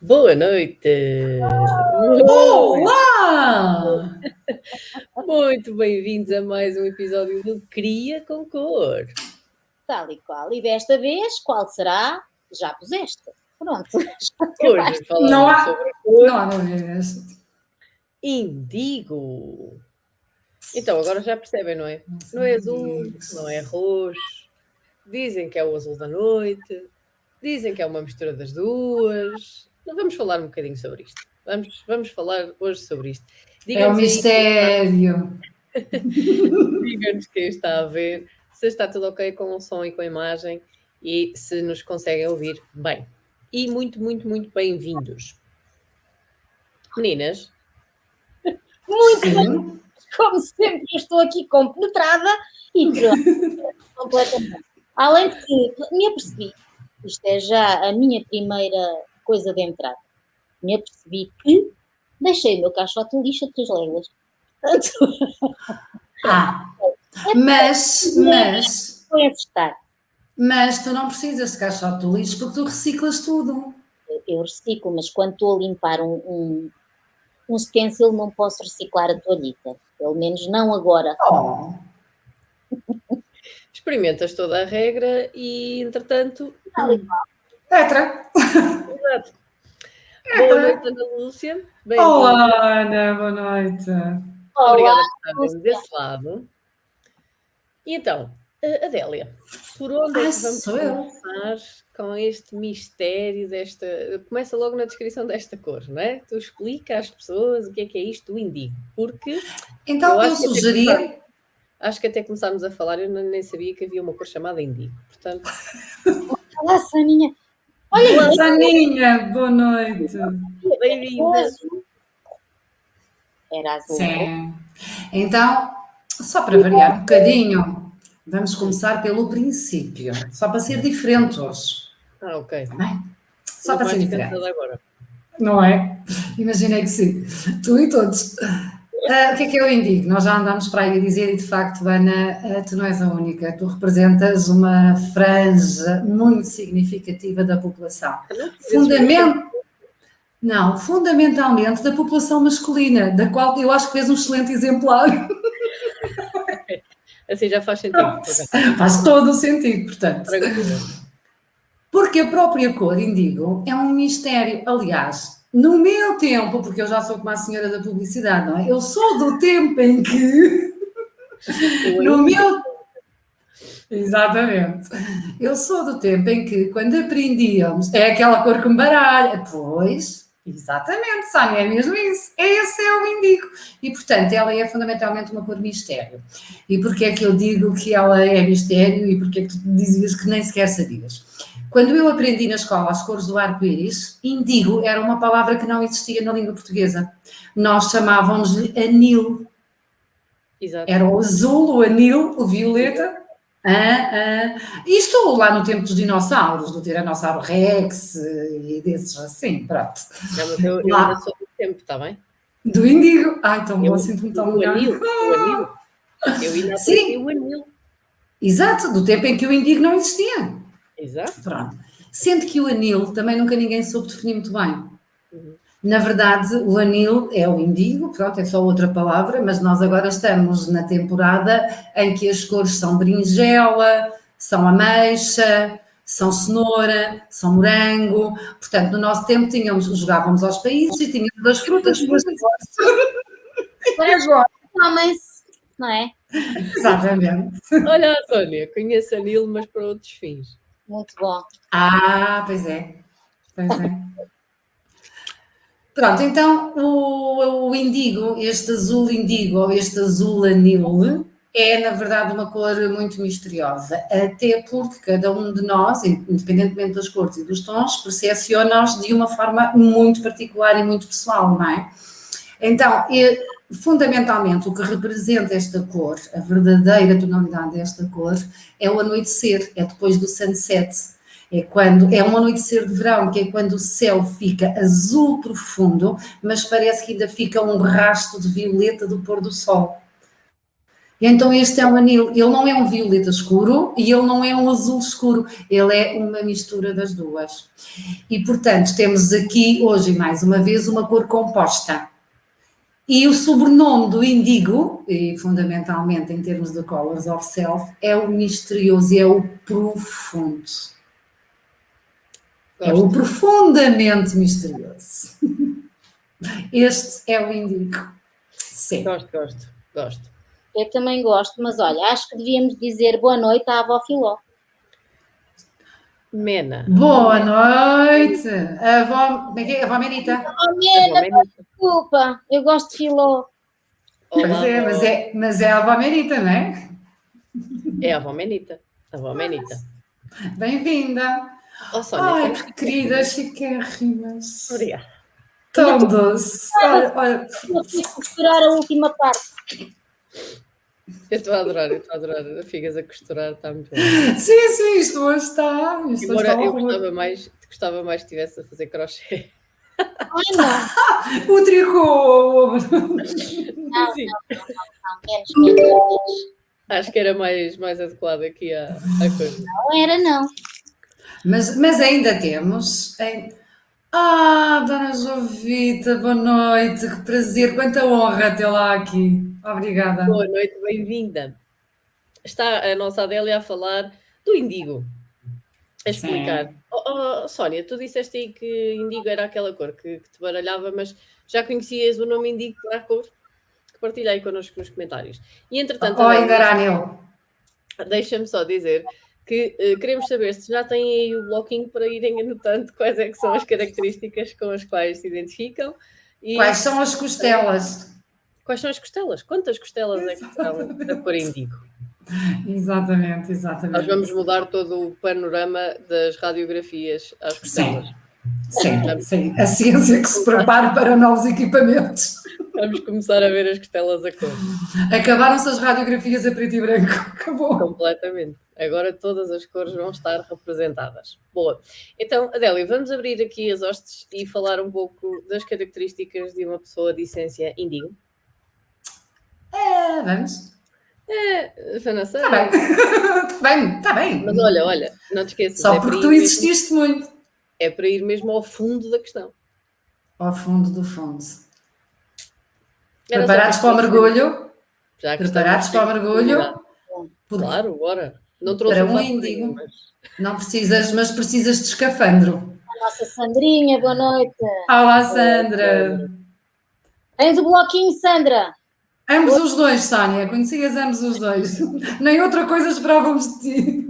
Boa noite! Olá! Muito bem-vindos a mais um episódio do Cria com Cor. Tal e qual. E desta vez, qual será? Já puseste. Pronto. Hoje falamos Não há, sobre a cor não há dúvidas. indigo. Então, agora já percebem, não é? Não é azul, não é roxo. Dizem que é o azul da noite. Dizem que é uma mistura das duas. Então, vamos falar um bocadinho sobre isto. Vamos falar hoje sobre isto. É um mistério. Diga-nos quem está a ver, se está tudo ok com o som e com a imagem e se nos conseguem ouvir bem. E muito, muito, muito bem-vindos. Meninas, Muito Sim. bem. Como sempre, eu estou aqui compenetrada e pronto. Completamente. Além de que me apercebi, isto é já a minha primeira coisa de entrada, me apercebi que deixei o meu caixote de lixo a 3 léguas. Mas Foi assustar. tu não precisas de caixote do lixo porque tu reciclas tudo. Eu reciclo, mas quando estou a limpar um stencil, não posso reciclar a toalhita. Pelo menos não agora. Oh, experimentas toda a regra e, entretanto... Petra. Exato. Boa noite, Ana Lúcia. Bem-vinda. Olá, Ana, boa noite. Obrigada por estarem desse lado. E então, Adélia, por onde é que vamos sou eu. começar com este mistério desta... Começa logo na descrição desta cor, não é? Tu explica às pessoas o que é isto do indigo, porque... Então eu sugeria... Acho que até começámos a falar, eu nem sabia que havia uma cor chamada indigo, portanto... Olá, Saninha. Olha, Saninha, boa noite. Bem-vinda. Era azul. Sim. Então, só para variar um bocadinho, vamos começar pelo princípio, só para ser diferente hoje. Ok. Está bem? Só para ser mais diferente. cansada agora. Não é? Imaginei que sim. Tu e todos. O que é o indigo? Nós já andámos para aí a dizer e, de facto, Ana, tu não és a única. Tu representas uma franja muito significativa da população. Fundamentalmente da população masculina, da qual eu acho que és um excelente exemplar. Assim já faz sentido. Faz todo o sentido, portanto. Porque a própria cor indigo é um mistério. Aliás, no meu tempo, porque eu já sou como a senhora da publicidade, não é? Eu sou do tempo em que... Exatamente. Eu sou do tempo em que, quando aprendíamos, é aquela cor que me baralha. Pois, exatamente, Sónia, é mesmo isso. Esse é o indigo. E, portanto, ela é fundamentalmente uma cor mistério. E porquê é que eu digo que ela é mistério e porquê é que tu dizias que nem sequer sabias? Quando eu aprendi na escola as cores do arco-íris, indigo era uma palavra que não existia na língua portuguesa. Nós chamávamos-lhe anil. Exato. Era o azul, o anil, o violeta. Isto lá no tempo dos dinossauros, do Tiranossauro Rex e desses assim, pronto. Eu ainda sou do tempo, está bem? Do indigo. Ai, tão bom, sinto-me tão melhor. O anil. Eu ainda aprendi o anil. Exato, do tempo em que o indigo não existia. Exato. Pronto. Sendo que o anil também nunca ninguém soube definir muito bem. Na verdade, o anil é o indigo, pronto, é só outra palavra, mas nós agora estamos na temporada em que as cores são berinjela, são ameixa, são cenoura, são morango. Portanto, no nosso tempo jogávamos aos países e tínhamos as frutas. Agora, homens, não é? Exatamente. Olha, Sónia, conheço anil, mas para outros fins. Muito bom. Pois é. Pronto, então o indigo, este azul indigo ou este azul anil, é na verdade uma cor muito misteriosa, até porque cada um de nós, independentemente das cores e dos tons, percepciona-os de uma forma muito particular e muito pessoal, não é? Então, fundamentalmente, o que representa esta cor, a verdadeira tonalidade desta cor, é o anoitecer, é depois do sunset. É um anoitecer de verão, que é quando o céu fica azul profundo, mas parece que ainda fica um rasto de violeta do pôr do sol. E então este é um anil, ele não é um violeta escuro e ele não é um azul escuro, ele é uma mistura das duas. E portanto temos aqui hoje mais uma vez uma cor composta. E o sobrenome do índigo, e fundamentalmente em termos de Colors of Self, é o misterioso e é o profundo. É o profundamente misterioso. Este é o índigo. Sim. Gosto. Eu também gosto, mas olha, acho que devíamos dizer boa noite à avó Filó. Mena. Boa noite. A avó, como é que é? A avó Menita. Oh, Mena, desculpa, eu gosto de Filó. Pois é, mas é a avó Menita, não é? É a avó Menita. Bem-vinda. Oh, Sónia, Ai, que queridas chiquérrimas. Obrigada. Tão doce. Olha. Eu fiz costurar a última parte. Eu estou a adorar. A Figas a costurar, está muito bom. Sim, isto hoje está. Agora eu gostava mais que estivesse a fazer crochê. Ai, não. O tricô. Não, menos. Acho que era mais adequado aqui a coisa. Não era, não. Mas ainda temos. Dona Jovita, boa noite, que prazer, quanta honra tê-la aqui. Obrigada. Boa noite, bem-vinda. Está a nossa Adélia a falar do índigo. A explicar. Sónia, tu disseste aí que índigo era aquela cor que te baralhava, mas já conhecias o nome índigo para a cor? Que partilhei connosco nos comentários. E entretanto, deixa-me só dizer que queremos saber se já têm aí o bloquinho para irem anotando quais é que são as características com as quais se identificam. E quais são as costelas? Quais são as costelas? Quantas costelas é que são da cor índigo? Exatamente. Nós vamos mudar todo o panorama das radiografias às costelas. Sim. A ciência que se prepara para novos equipamentos. Vamos começar a ver as costelas a cor. Acabaram-se as radiografias a preto e branco. Acabou. Completamente. Agora todas as cores vão estar representadas. Boa. Então, Adélia, vamos abrir aqui as hostes e falar um pouco das características de uma pessoa de essência índigo. Vamos. Já não sei. Está bem. Mas olha, não te esqueças. Só porque tu insististe muito. É para ir mesmo ao fundo da questão. Ao fundo do fundo. Preparados para o mergulho? Preparados para o mergulho? Claro, bora. Não trouxe para um índigo. Não precisas, mas precisas de escafandro. A nossa Sandrinha, boa noite. Olá, Sandra. Tens o bloquinho, Sandra? Ambos os dois, Sónia. Conhecias ambos os dois. Nem outra coisa esperávamos de ti.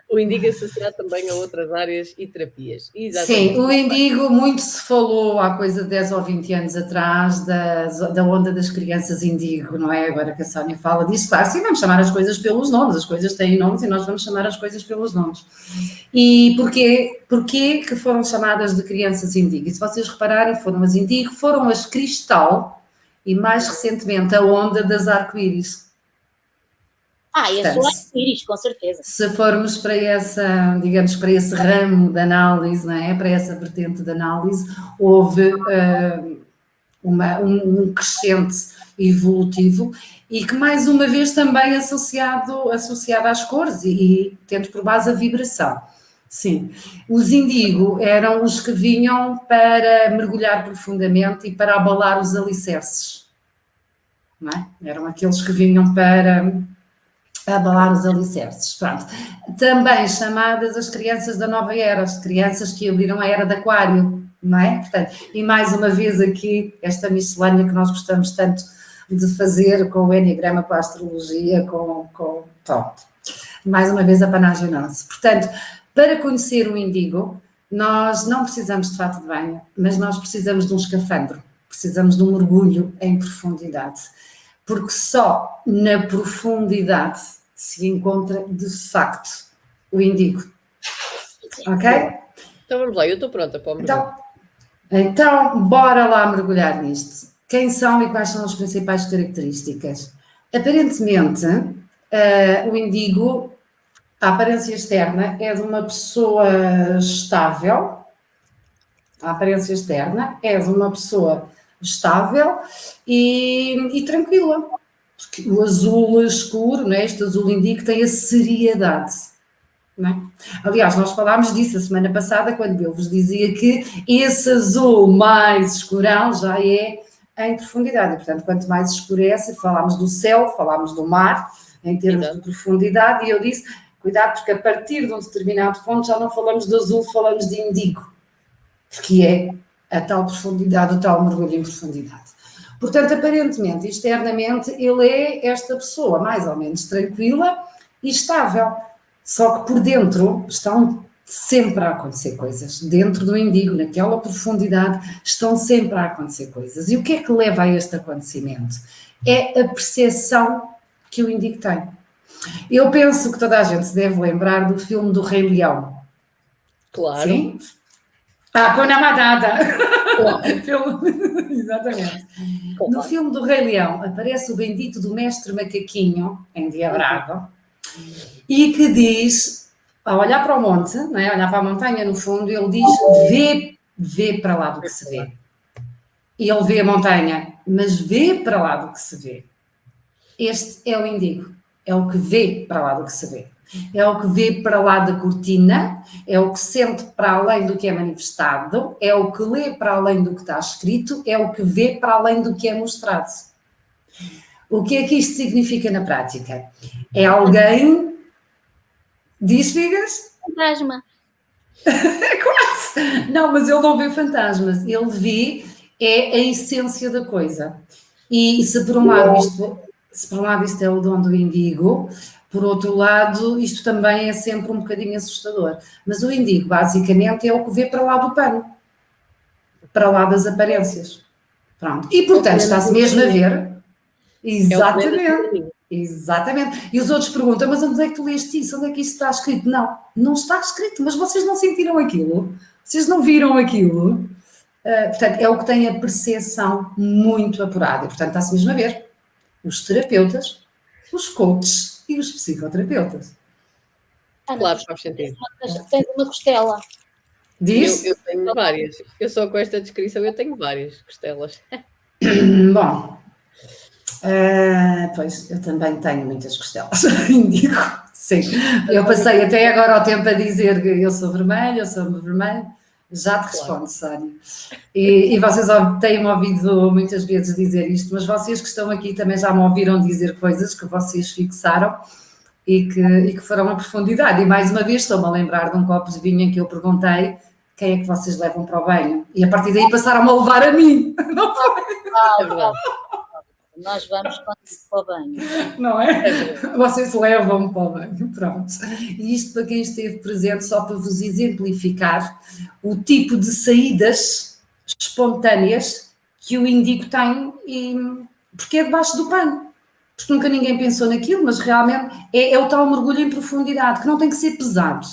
O índigo associado também a outras áreas e terapias. Exatamente. Sim, o índigo, muito se falou há coisa de 10 ou 20 anos atrás da onda das crianças índigo, não é? Agora que a Sónia fala disso, claro, sim, vamos chamar as coisas pelos nomes, as coisas têm nomes e nós vamos chamar as coisas pelos nomes. E porquê que foram chamadas de crianças índigo? E se vocês repararem, foram as índigo, foram as cristal e mais recentemente a onda das arco-íris. E a sua arco-íris, com certeza. Se formos para essa, digamos, para esse ramo de análise, não é? Para essa vertente de análise, houve um crescente evolutivo e que mais uma vez também associado às cores e tendo por base a vibração. Sim, os índigo eram os que vinham para mergulhar profundamente e para abalar os alicerces, não é? Eram aqueles que vinham para abalar os alicerces, pronto. Também chamadas as crianças da nova era, as crianças que abriram a era de Aquário, não é? Portanto, e mais uma vez aqui, esta miscelânea que nós gostamos tanto de fazer com o Enneagrama, com a astrologia, pronto. Mais uma vez a panagem nossa. Portanto, para conhecer o índigo, nós não precisamos de fato de banho, mas nós precisamos de um escafandro, precisamos de um mergulho em profundidade. Porque só na profundidade se encontra, de facto, o índigo. Ok? Então vamos lá, eu estou pronta para o mergulho. Então, bora lá mergulhar nisto. Quem são e quais são as principais características? Aparentemente, o índigo, a aparência externa é de uma pessoa estável. A aparência externa é de uma pessoa estável e tranquila. Porque o azul escuro, não é? Este azul índigo tem a seriedade. Não é? Aliás, nós falámos disso a semana passada, quando eu vos dizia que esse azul mais escurão já é em profundidade. E, portanto, quanto mais escurece, falámos do céu, falámos do mar, em termos de profundidade, e eu disse, cuidado, porque a partir de um determinado ponto já não falamos de azul, falamos de índigo, porque é a tal profundidade, o tal mergulho em profundidade. Portanto, aparentemente, externamente, ele é esta pessoa mais ou menos tranquila e estável. Só que por dentro estão sempre a acontecer coisas. Dentro do índigo, naquela profundidade, estão sempre a acontecer coisas. E o que é que leva a este acontecimento? É a percepção que o índigo tem. Eu penso que toda a gente se deve lembrar do filme do Rei Leão. Claro. Sim? Hakuna Matata. Exatamente. No filme do Rei Leão aparece o bendito do mestre macaquinho, endiabrado, e que diz, ao olhar para o monte, não é? Olhar para a montanha no fundo, ele diz, vê para lá do que se vê. E ele vê a montanha, mas vê para lá do que se vê. Este é o índigo, é o que vê para lá do que se vê. É o que vê para lá da cortina, é o que sente para além do que é manifestado, é o que lê para além do que está escrito, é o que vê para além do que é mostrado. O que é que isto significa na prática? É alguém... Diz, Figas? Fantasma. É quase! Não, mas ele não vê fantasmas, ele vê a essência da coisa. E se por um lado isto é o dom do índigo, por outro lado, isto também é sempre um bocadinho assustador. Mas o índigo, basicamente, é o que vê para lá do pano, para lá das aparências. Pronto. E, portanto, está-se mesmo a ver. Exatamente. Exatamente. E os outros perguntam, mas onde é que tu leste isso? Onde é que isso está escrito? Não, não está escrito, mas vocês não sentiram aquilo? Vocês não viram aquilo? Portanto, é o que tem a percepção muito apurada. E, portanto, está-se mesmo a ver. Os terapeutas, os coaches e os psicoterapeutas. Claro, faz sentido. Tens uma costela. Diz? Eu tenho várias. Eu só com esta descrição eu tenho várias costelas. Bom, pois eu também tenho muitas costelas, indico, sim. Eu passei até agora o tempo a dizer que eu sou vermelho, já te respondo, Sónia. E vocês têm-me ouvido muitas vezes dizer isto, mas vocês que estão aqui também já me ouviram dizer coisas que vocês fixaram e que foram a profundidade. E mais uma vez estou-me a lembrar de um copo de vinho em que eu perguntei quem é que vocês levam para o banho. E a partir daí passaram-me a levar a mim. Não foi? É verdade. Nós vamos para o banho. Não é? Vocês levam-me para o banho, pronto. E isto para quem esteve presente, só para vos exemplificar o tipo de saídas espontâneas que o índigo tem, porque é debaixo do pano. Porque nunca ninguém pensou naquilo, mas realmente é o tal mergulho em profundidade, que não tem que ser pesado.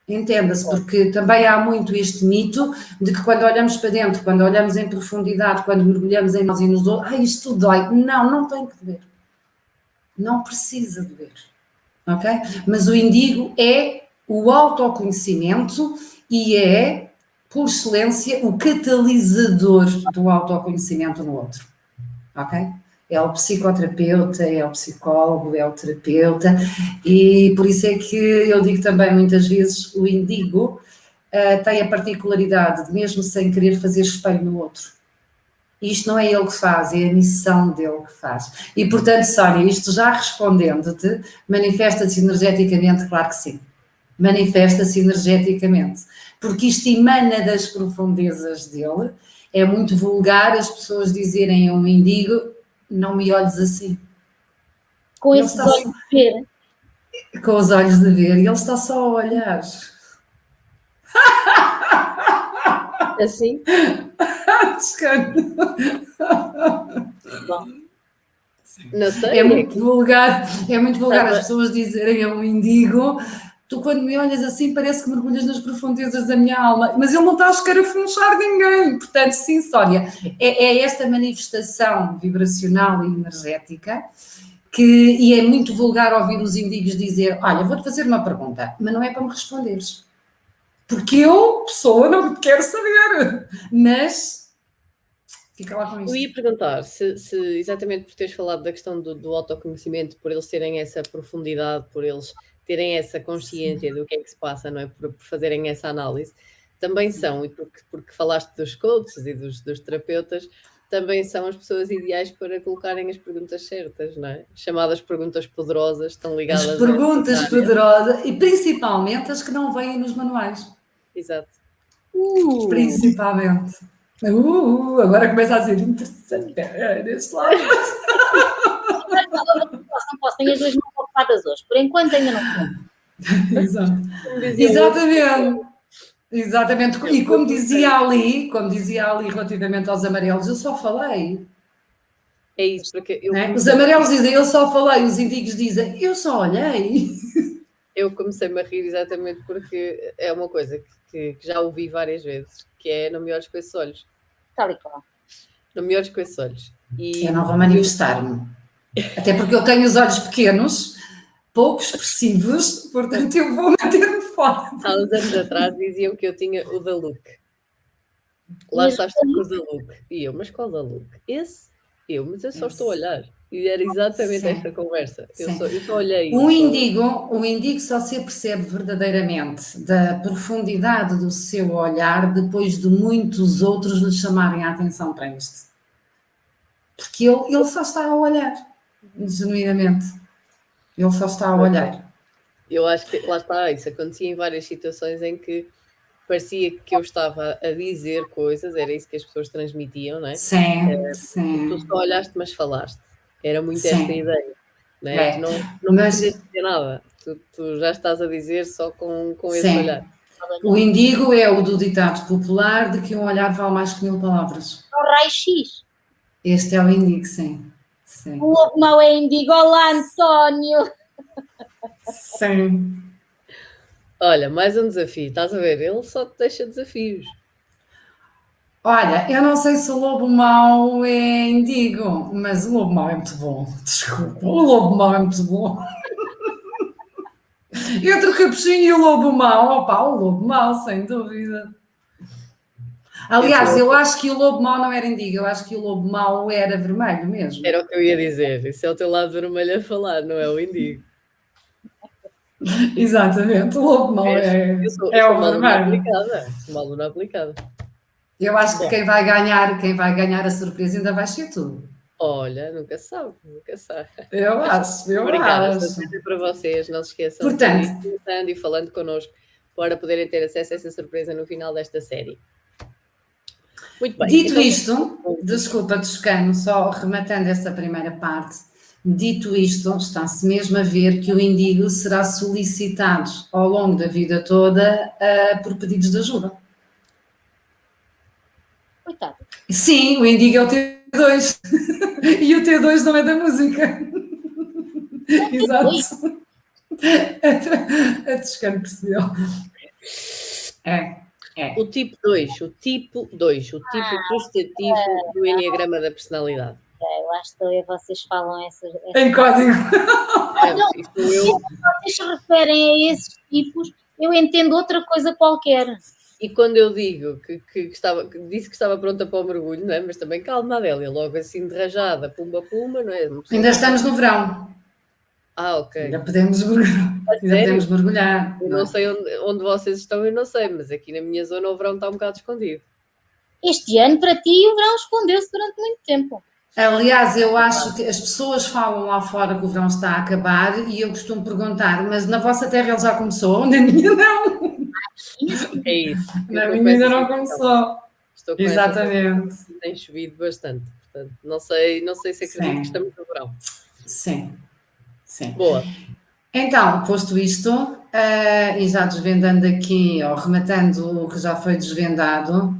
Entenda-se, porque também há muito este mito de que quando olhamos para dentro, quando olhamos em profundidade, quando mergulhamos em nós e nos outros, isto tudo dói. Não, não tem que doer. Não precisa doer. Ok? Mas o índigo é o autoconhecimento e é, por excelência, o catalisador do autoconhecimento no outro. Ok? É o psicoterapeuta, é o psicólogo, é o terapeuta, e por isso é que eu digo também muitas vezes o índigo tem a particularidade de, mesmo sem querer, fazer espelho no outro. Isto não é ele que faz, é a missão dele que faz. E portanto, Sónia, isto já respondendo-te, manifesta-se energeticamente? Claro que sim. Manifesta-se energeticamente. Porque isto emana das profundezas dele. É muito vulgar as pessoas dizerem a um índigo: não me olhes assim. Com esses olhos de ver. Com os olhos de ver, e ele está só a olhar. Assim? Bom. Não sei. É muito vulgar as pessoas dizerem a um índigo: tu quando me olhas assim parece que mergulhas nas profundezas da minha alma, mas ele não está a escarafunchar ninguém. Portanto, sim, Sónia, é esta manifestação vibracional e energética e é muito vulgar ouvir os índigos dizer: olha, vou-te fazer uma pergunta, mas não é para me responderes, porque eu, pessoa, não quero saber, mas Fica lá com Eu isto. ia perguntar se exatamente por teres falado da questão do autoconhecimento, por eles terem essa profundidade, por eles terem essa consciência do que é que se passa, não é? Por fazerem essa análise, também são, e porque falaste dos coaches e dos terapeutas, também são as pessoas ideais para colocarem as perguntas certas, não é? Chamadas perguntas poderosas, estão ligadas As perguntas a essa área. poderosas e principalmente as que não vêm nos manuais. Exato. Principalmente. Agora começa a ser interessante. Desse lado. Não posso, tenho as duas mãos ocupadas hoje. Por enquanto ainda não. Exato. Exatamente. Exatamente. E como dizia ali relativamente aos amarelos, eu só falei. É isso, porque Os amarelos dizem, eu só falei, os indígenas dizem, eu só olhei. Eu comecei-me a rir exatamente porque é uma coisa que já ouvi várias vezes, que é não me olhes com esses olhos. Tal e qual. Não me olhes com esses olhos. E eu não vou manifestar-me. Até porque eu tenho os olhos pequenos, pouco expressivos, portanto eu vou manter-me fora. Há uns anos atrás diziam que eu tinha o da look. Lá estás tu com o da look. E eu, mas qual da look? Esse? Mas eu só estou a olhar. E era exatamente esta conversa. Eu só olhei. O indigo só se percebe verdadeiramente da profundidade do seu olhar depois de muitos outros lhe chamarem a atenção para isto. Porque ele só está a olhar, genuinamente. Ele só está a olhar. Eu acho que, lá está, isso acontecia em várias situações em que parecia que eu estava a dizer coisas, era isso que as pessoas transmitiam, não é? Sim. Tu só olhaste, mas falaste. Era muito esta ideia. Não é? Tu não precisas dizer nada. Tu já estás a dizer só com esse olhar. O indigo é o do ditado popular de que um olhar vale mais que 1000 palavras. O raio-x. Este é o indigo, sim. O lobo mau é indigo. Olá, António! Sim. Olha, mais um desafio. Estás a ver? Ele só te deixa desafios. Olha, eu não sei se o lobo mau é indigo, mas o lobo mau é muito bom. Desculpa, o lobo mau é muito bom. Entre o capuchinho e o lobo mau, o lobo mau, sem dúvida. Aliás, eu acho que o lobo mau não era indigo, eu acho que o lobo mau era vermelho mesmo. Era o que eu ia dizer. Isso é o teu lado vermelho a falar, não é o indigo. Exatamente, o lobo mau é o vermelho. Sou uma aluna aplicada. Eu acho que quem vai ganhar a surpresa ainda vai ser tu. Olha, nunca sabe. Eu acho. Obrigada, surpresa para vocês. Não se esqueçam de ir comentando e falando connosco para poderem ter acesso a essa surpresa no final desta série. Muito bem. Dito isto, desculpa, Toscano, só rematando essa primeira parte, dito isto, está-se mesmo a ver que o indigo será solicitado ao longo da vida toda por pedidos de ajuda. Coitado. Sim, o indigo é o T2 e o T2 não é da música. Exato. A Toscano percebeu. O tipo 2, o tipo prestativo do Enneagrama da personalidade. Eu acho que vocês falam essas... Em código. Vocês se referem a esses tipos, eu entendo outra coisa qualquer. E quando eu digo que disse que estava pronta para o mergulho, não é? Mas também calma, Adélia, logo assim de rajada, pumba, não é? Ainda estamos no verão. Ok. Ainda podemos mergulhar. Eu não sei onde vocês estão, eu não sei, mas aqui na minha zona o verão está um bocado escondido. Este ano, para ti, o verão escondeu-se durante muito tempo. Aliás, eu acho que as pessoas falam lá fora que o verão está a acabar e eu costumo perguntar, mas na vossa terra ele já começou? Na minha não. É isso. Na minha ainda não começou. Estou com exatamente. Tem chovido bastante. Portanto, não sei se acredito que estamos no verão. Sim. Boa. Então, posto isto, e já desvendando aqui, ou rematando o que já foi desvendado,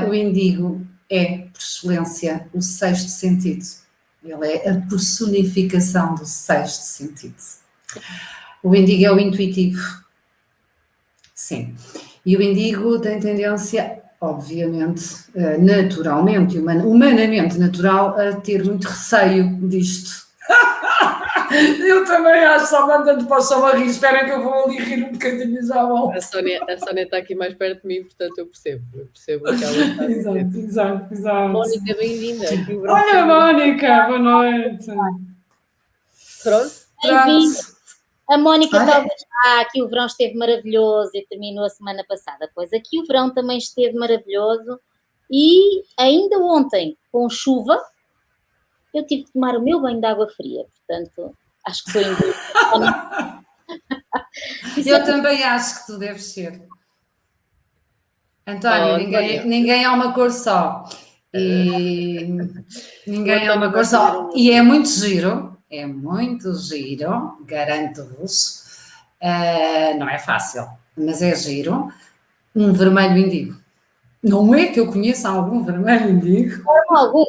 o indigo é, por excelência, o sexto sentido. Ele é a personificação do sexto sentido. O indigo é o intuitivo. Sim. E o indigo tem tendência, obviamente, naturalmente, humanamente natural, a ter muito receio disto. Eu também acho, só mandando para o chão a rir. Espera que eu vou ali rir um bocadinho e já volto. A Sónia está aqui mais perto de mim, portanto eu percebo o que ela está a dizer. Exato. Mónica, bem-vinda. Olha, Mónica, boa noite. Pronto. Bem-vinda. A Mónica Olha. talvez. Aqui o verão esteve maravilhoso e terminou a semana passada. Pois aqui o verão também esteve maravilhoso e ainda ontem, com chuva, eu tive que tomar o meu banho de água fria. Portanto, acho que foi Eu também acho que tu deves ser. António, ninguém é uma cor só. E ninguém é uma cor só. E é muito giro, garanto-vos. Não é fácil, mas é giro. Um vermelho indigo. Não é que eu conheça algum vermelho indigo? algum.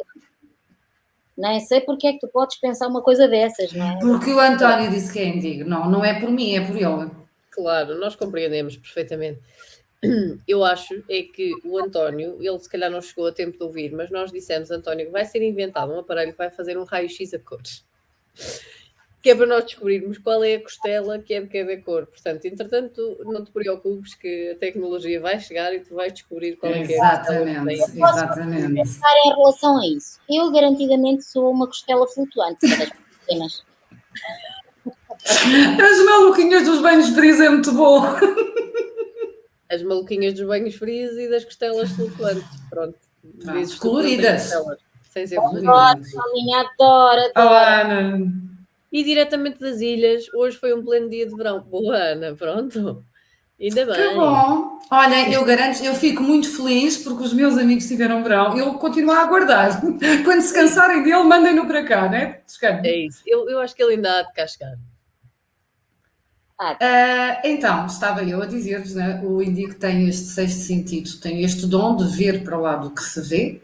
Nem sei porque é que tu podes pensar uma coisa dessas, não é? Porque o António disse que é indigo. Não é por mim, é por ele. Claro, nós compreendemos perfeitamente. Eu acho é que o António, ele se calhar não chegou a tempo de ouvir, mas nós dissemos, António, que vai ser inventado um aparelho que vai fazer um raio-x a cores. Que é para nós descobrirmos qual é a costela que é de cada cor. Portanto, entretanto, não te preocupes que a tecnologia vai chegar e tu vais descobrir qual é que é a costela que tem. Exatamente. Pensar em relação a isso. Eu, garantidamente, sou uma costela flutuante, para as pequenas. As maluquinhas dos banhos frios é muito bom. As maluquinhas dos banhos frios e das costelas flutuantes. Pronto. Coloridas. Sem ser Adoro, minha adoro. Olá, Ana. E diretamente das ilhas, hoje foi um pleno dia de verão. Boa, Ana, pronto. Ainda bem. Que bom. Olha, eu garanto, eu fico muito feliz porque os meus amigos tiveram verão. Eu continuo a aguardar. Quando se cansarem dele, mandem-no para cá, né? É isso. Eu acho que ele ainda há de cá chegar. Então, estava eu a dizer-vos, né? O indigo tem este sexto sentido, tem este dom de ver para o lado que se vê,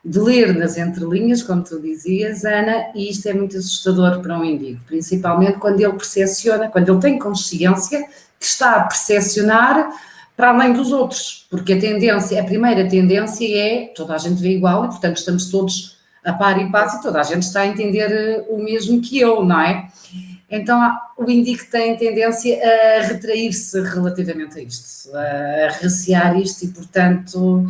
de ler nas entrelinhas, como tu dizias, Ana, e isto é muito assustador para um indigo, principalmente quando ele percepciona, quando ele tem consciência que está a percepcionar para além dos outros, porque a primeira tendência é toda a gente vê igual e, portanto, estamos todos a par e passo e toda a gente está a entender o mesmo que eu, não é? Então, o indigo tem tendência a retrair-se relativamente a isto, a recear isto e, portanto,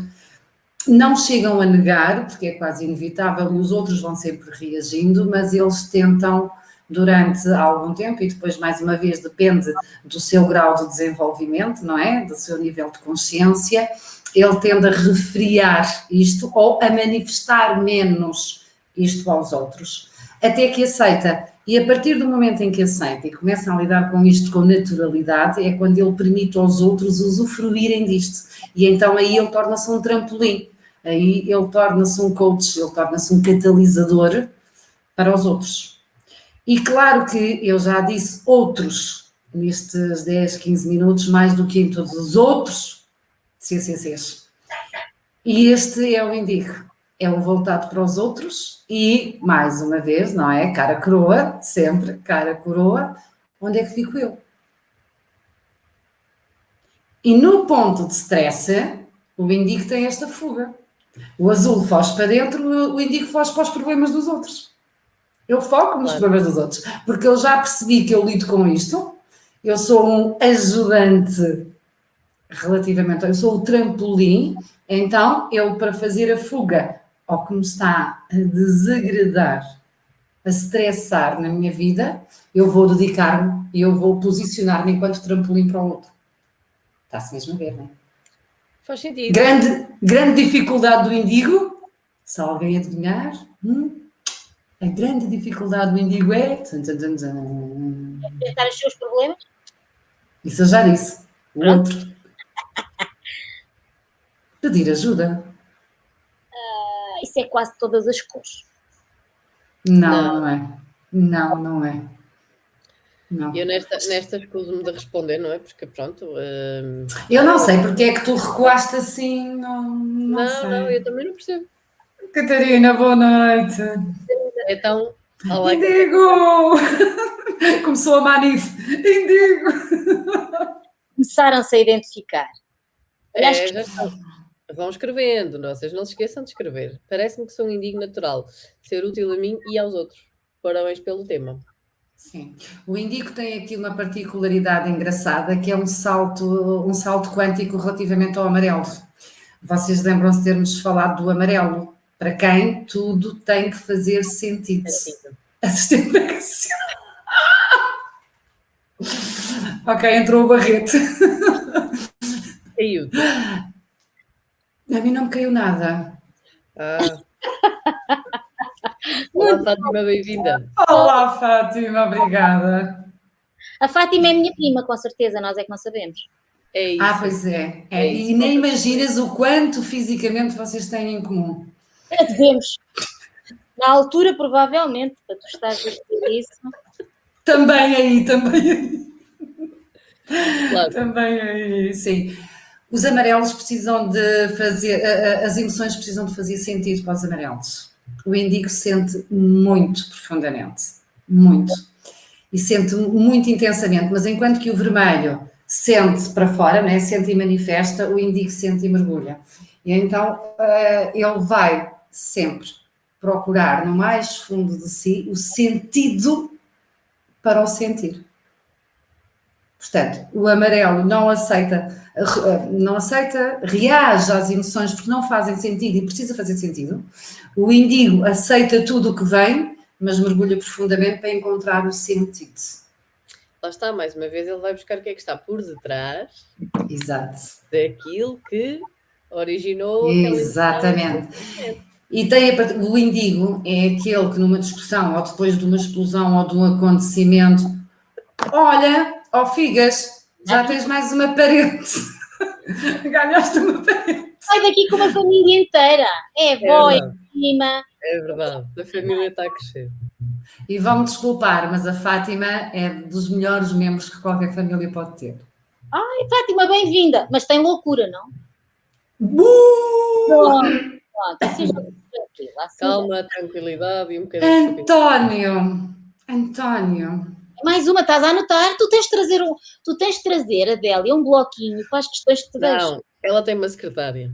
não chegam a negar, porque é quase inevitável e os outros vão sempre reagindo, mas eles tentam durante algum tempo e depois, mais uma vez, depende do seu grau de desenvolvimento, não é? Do seu nível de consciência, ele tende a refriar isto ou a manifestar menos isto aos outros, até que aceita. E a partir do momento em que aceita e começa a lidar com isto com naturalidade, é quando ele permite aos outros usufruírem disto. E então aí ele torna-se um trampolim, aí ele torna-se um coach, ele torna-se um catalisador para os outros. E claro que eu já disse outros nestes 10, 15 minutos, mais do que em todos os outros CCCs. E este é o indigo. É o voltado para os outros e, mais uma vez, não é? Cara coroa, sempre, cara coroa, onde é que fico eu? E no ponto de stress, o indigo tem esta fuga. O azul foge para dentro, o indigo foge para os problemas dos outros. Eu foco nos problemas dos outros, porque eu já percebi que eu lido com isto, eu sou um ajudante relativamente, eu sou o trampolim, então eu para fazer a fuga ao que me está a desagradar, a estressar na minha vida, eu vou dedicar-me e eu vou posicionar-me enquanto trampolim para o outro. Está-se mesmo a ver, não é? Faz sentido. Grande dificuldade do indigo, se alguém adivinhar, a grande dificuldade do indigo é... Enfrentar os seus problemas? Isso eu já disse. O outro. Pedir ajuda. Isso é quase todas as cores. Não é. Não é. Não. Eu nesta escuso-me de responder, não é? Porque pronto... Eu não sei porque é que tu recuaste assim, não sei. Não, eu também não percebo. Catarina, boa noite. Então... Indigo! Começou a manif. Indigo! Começaram-se a identificar. Já estão. Vão escrevendo, vocês não se esqueçam de escrever. Parece-me que sou um indigo natural, ser útil a mim e aos outros. Parabéns pelo tema. Sim. O índigo tem aqui uma particularidade engraçada, que é um salto quântico relativamente ao amarelo. Vocês lembram-se de termos falado do amarelo, para quem tudo tem que fazer sentido. Assistente vacacional. Ok, entrou o Barreto. Caiu. A mim não me caiu nada. Olá, Fátima, bem-vinda. Olá, Fátima, obrigada. A Fátima é minha prima, com certeza, nós é que não sabemos. É isso. Pois é. É E isso. nem imaginas o quanto fisicamente vocês têm em comum. Devemos. Na altura, provavelmente, para tu estares a dizer isso. Também aí. Claro. Também aí, sim. Os amarelos precisam de fazer, as emoções precisam de fazer sentido para os amarelos. O índigo sente muito profundamente, muito. E sente muito intensamente, mas enquanto que o vermelho sente para fora, né, sente e manifesta, o índigo sente e mergulha. E então ele vai sempre procurar no mais fundo de si o sentido para o sentir. Portanto, o amarelo não aceita, reage às emoções porque não fazem sentido e precisa fazer sentido. O índigo aceita tudo o que vem, mas mergulha profundamente para encontrar o sentido. Lá está, mais uma vez, ele vai buscar o que é que está por detrás. Exato. Daquilo que originou Exatamente. E tem o índigo é aquele que numa discussão ou depois de uma explosão ou de um acontecimento, olha, Figas, já tens mais uma parente. Ganhaste uma parente. Sai daqui com uma família inteira. É avó, é prima. É verdade, a família está a crescer. E vão-me desculpar, mas a Fátima é dos melhores membros que qualquer família pode ter. Ai, Fátima, bem-vinda. Mas tem loucura, não? Pronto, assim já calma, tranquilidade e um bocadinho. António. Mais uma, estás a anotar? Tu tens de trazer a Adélia um bloquinho para as questões que te deixam. Não, ela tem uma secretária.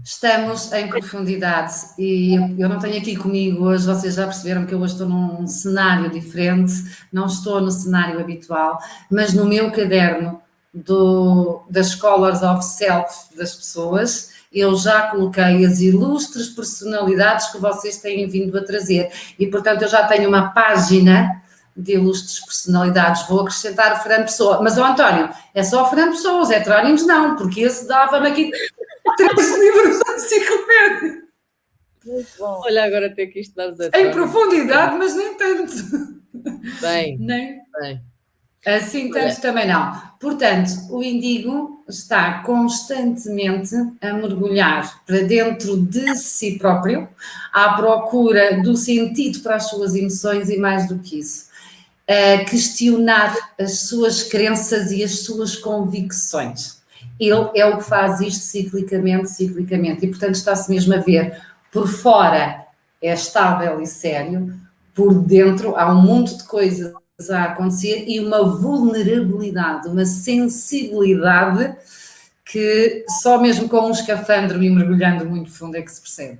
Estamos em profundidade e eu não tenho aqui comigo hoje, vocês já perceberam que eu hoje estou num cenário diferente, não estou no cenário habitual, mas no meu caderno das Scholars of Self das pessoas, eu já coloquei as ilustres personalidades que vocês têm vindo a trazer e, portanto, eu já tenho uma página de ilustres personalidades, vou acrescentar o Fernando Pessoa, mas, António, é só o Fernando Pessoa, os heterónimos não, porque esse dava-me aqui 3 livros da enciclopédia. Muito bom. Olha, agora tem que estudar os Em profundidade, mas nem tanto. Bem. Assim tanto também não. Portanto, o índigo está constantemente a mergulhar para dentro de si próprio, à procura do sentido para as suas emoções e mais do que isso, a questionar as suas crenças e as suas convicções. Ele é o que faz isto ciclicamente, e portanto está-se mesmo a ver, por fora é estável e sério, por dentro há um monte de coisas a acontecer e uma vulnerabilidade, uma sensibilidade que só mesmo com um escafandro e mergulhando muito fundo é que se percebe.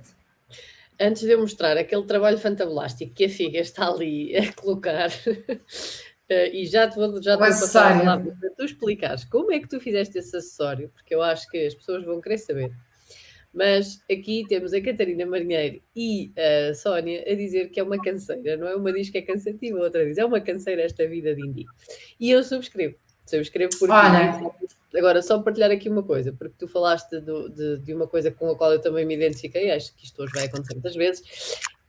Antes de eu mostrar aquele trabalho fantabulástico que a Figa está ali a colocar, e já te vou passar a palavra para tu explicares como é que tu fizeste esse acessório, porque eu acho que as pessoas vão querer saber. Mas aqui temos a Catarina Marinheiro e a Sónia a dizer que é uma canseira, não é? Uma diz que é cansativa, a outra diz é uma canseira esta vida de índigo. E eu subscrevo porque... Olha. Agora, só partilhar aqui uma coisa, porque tu falaste de uma coisa com a qual eu também me identifiquei, acho que isto hoje vai acontecer muitas vezes,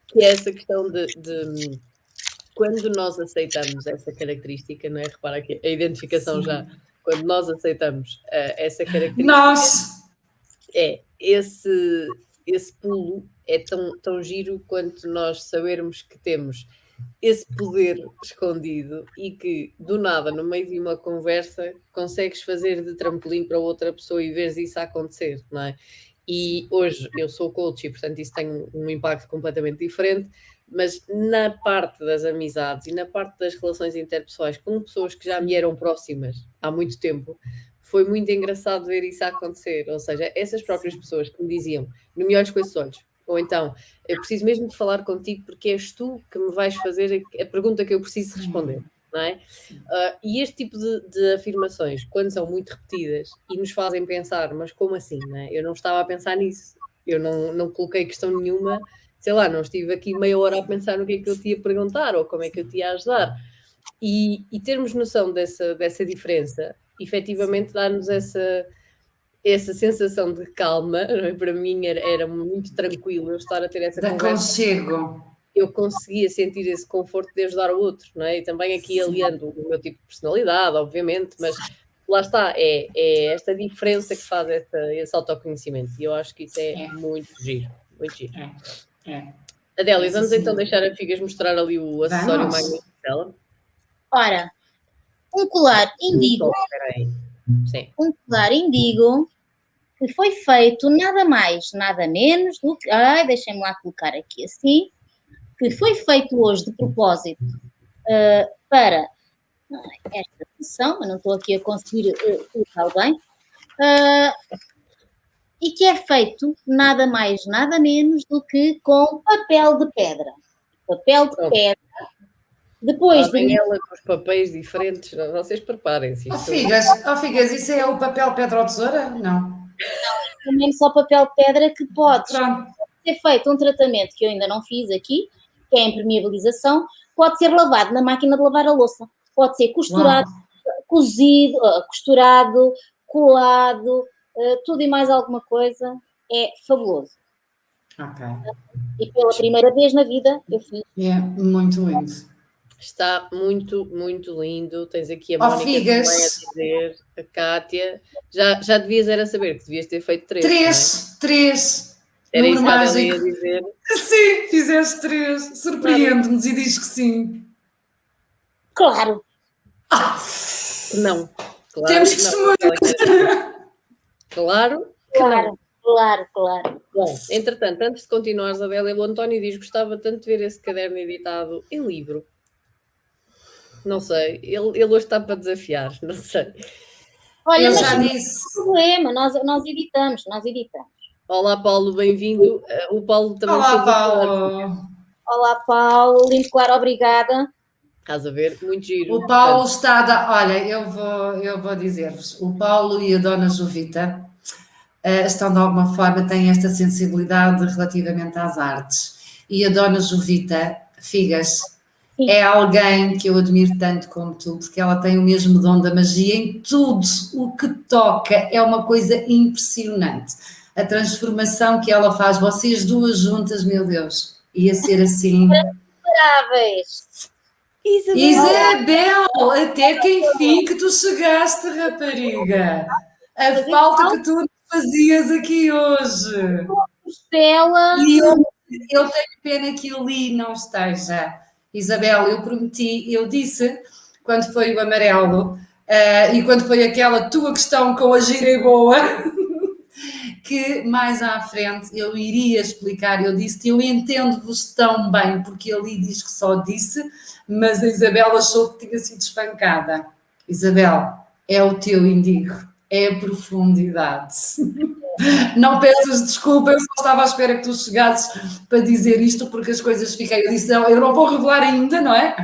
que é essa questão de quando nós aceitamos essa característica, não é? Repara aqui, a identificação. Sim. Já, quando nós aceitamos essa característica... Nós! Esse pulo é tão giro quanto nós sabermos que temos esse poder escondido e que, do nada, no meio de uma conversa, consegues fazer de trampolim para outra pessoa e veres isso a acontecer, não é? E hoje eu sou coach e, portanto, isso tem um impacto completamente diferente, mas na parte das amizades e na parte das relações interpessoais com pessoas que já me eram próximas há muito tempo, foi muito engraçado ver isso a acontecer. Ou seja, essas próprias pessoas que me diziam, não me olhes com esses olhos, ou então, eu preciso mesmo de falar contigo porque és tu que me vais fazer a pergunta que eu preciso responder. não é? E este tipo de afirmações, quando são muito repetidas e nos fazem pensar, mas como assim, não é? Eu não estava a pensar nisso, eu não coloquei questão nenhuma, sei lá, não estive aqui meia hora a pensar no que é que eu te ia perguntar ou como é que eu te ia ajudar. E termos noção dessa diferença, efetivamente dá-nos essa sensação de calma, não é? Para mim era muito tranquilo eu estar a ter essa De conversa. aconchego. Eu conseguia sentir esse conforto de ajudar o outro, não é? E também aqui aliando o meu tipo de personalidade, obviamente, mas lá está, é esta diferença que faz esse autoconhecimento. E eu acho que isso é muito giro, muito giro. Adélia, vamos então deixar a Figas mostrar ali o acessório magnífico dela. Ora, um colar índigo. Sim. Um colar índigo que foi feito nada mais, nada menos do que... deixem-me lá colocar aqui assim. Que foi feito hoje de propósito para esta sessão, eu não estou aqui a conseguir colocar bem, e que é feito nada mais, nada menos do que com papel de pedra. Papel de pedra. Depois de... ela com os papéis diferentes, vocês preparem-se. Figas, isso é o papel pedra ou tesoura? Não. É mesmo só papel de pedra que pode ser feito um tratamento que eu ainda não fiz aqui, que é a impermeabilização, pode ser lavado na máquina de lavar a louça, pode ser costurado, cozido, costurado, colado, tudo e mais alguma coisa, é fabuloso. Ok. E pela primeira vez na vida eu fiz. É muito lindo. Está muito, muito lindo. Tens aqui a Mónica também a dizer, a Cátia. Já devias era saber que devias ter feito 3. 3. Era isso que a Adélia ia dizer. Sim, fizeste 3. Surpreende-nos e diz que sim. Claro. Não. Claro, temos testemunhas. Claro. Bom, entretanto, antes de continuares, Adélia, o António diz que gostava tanto de ver esse caderno editado em livro. Não sei, ele hoje está para desafiar, não sei. Olha, eu já disse. Não tem problema, nós editamos. Olá, Paulo, bem-vindo. O Paulo também... Olá, Paulo. Olá, Paulo. Lindo, claro, obrigada. Estás a ver? Muito giro. O Paulo está... Olha, eu vou dizer-vos. O Paulo e a Dona Jovita estão, de alguma forma, têm esta sensibilidade relativamente às artes. E a Dona Jovita, Figas... é alguém que eu admiro tanto como tu, porque ela tem o mesmo dom da magia em tudo o que toca, é uma coisa impressionante. A transformação que ela faz, vocês duas juntas, meu Deus, ia ser assim. Paráveis! Isabel, até que enfim que tu chegaste, rapariga. A falta que tu nos fazias aqui hoje. Estela. E eu tenho pena que o Li não esteja. Isabel, eu prometi, eu disse, quando foi o amarelo e quando foi aquela tua questão com a gira boa, que mais à frente eu iria explicar. Eu disse, eu entendo-vos tão bem, porque ele diz que só disse, mas a Isabel achou que tinha sido espancada. Isabel, é o teu indigo, é a profundidade. Não peças desculpa, eu só estava à espera que tu chegasses para dizer isto, porque as coisas fiquei. Eu disse, não, eu não vou revelar ainda, não é?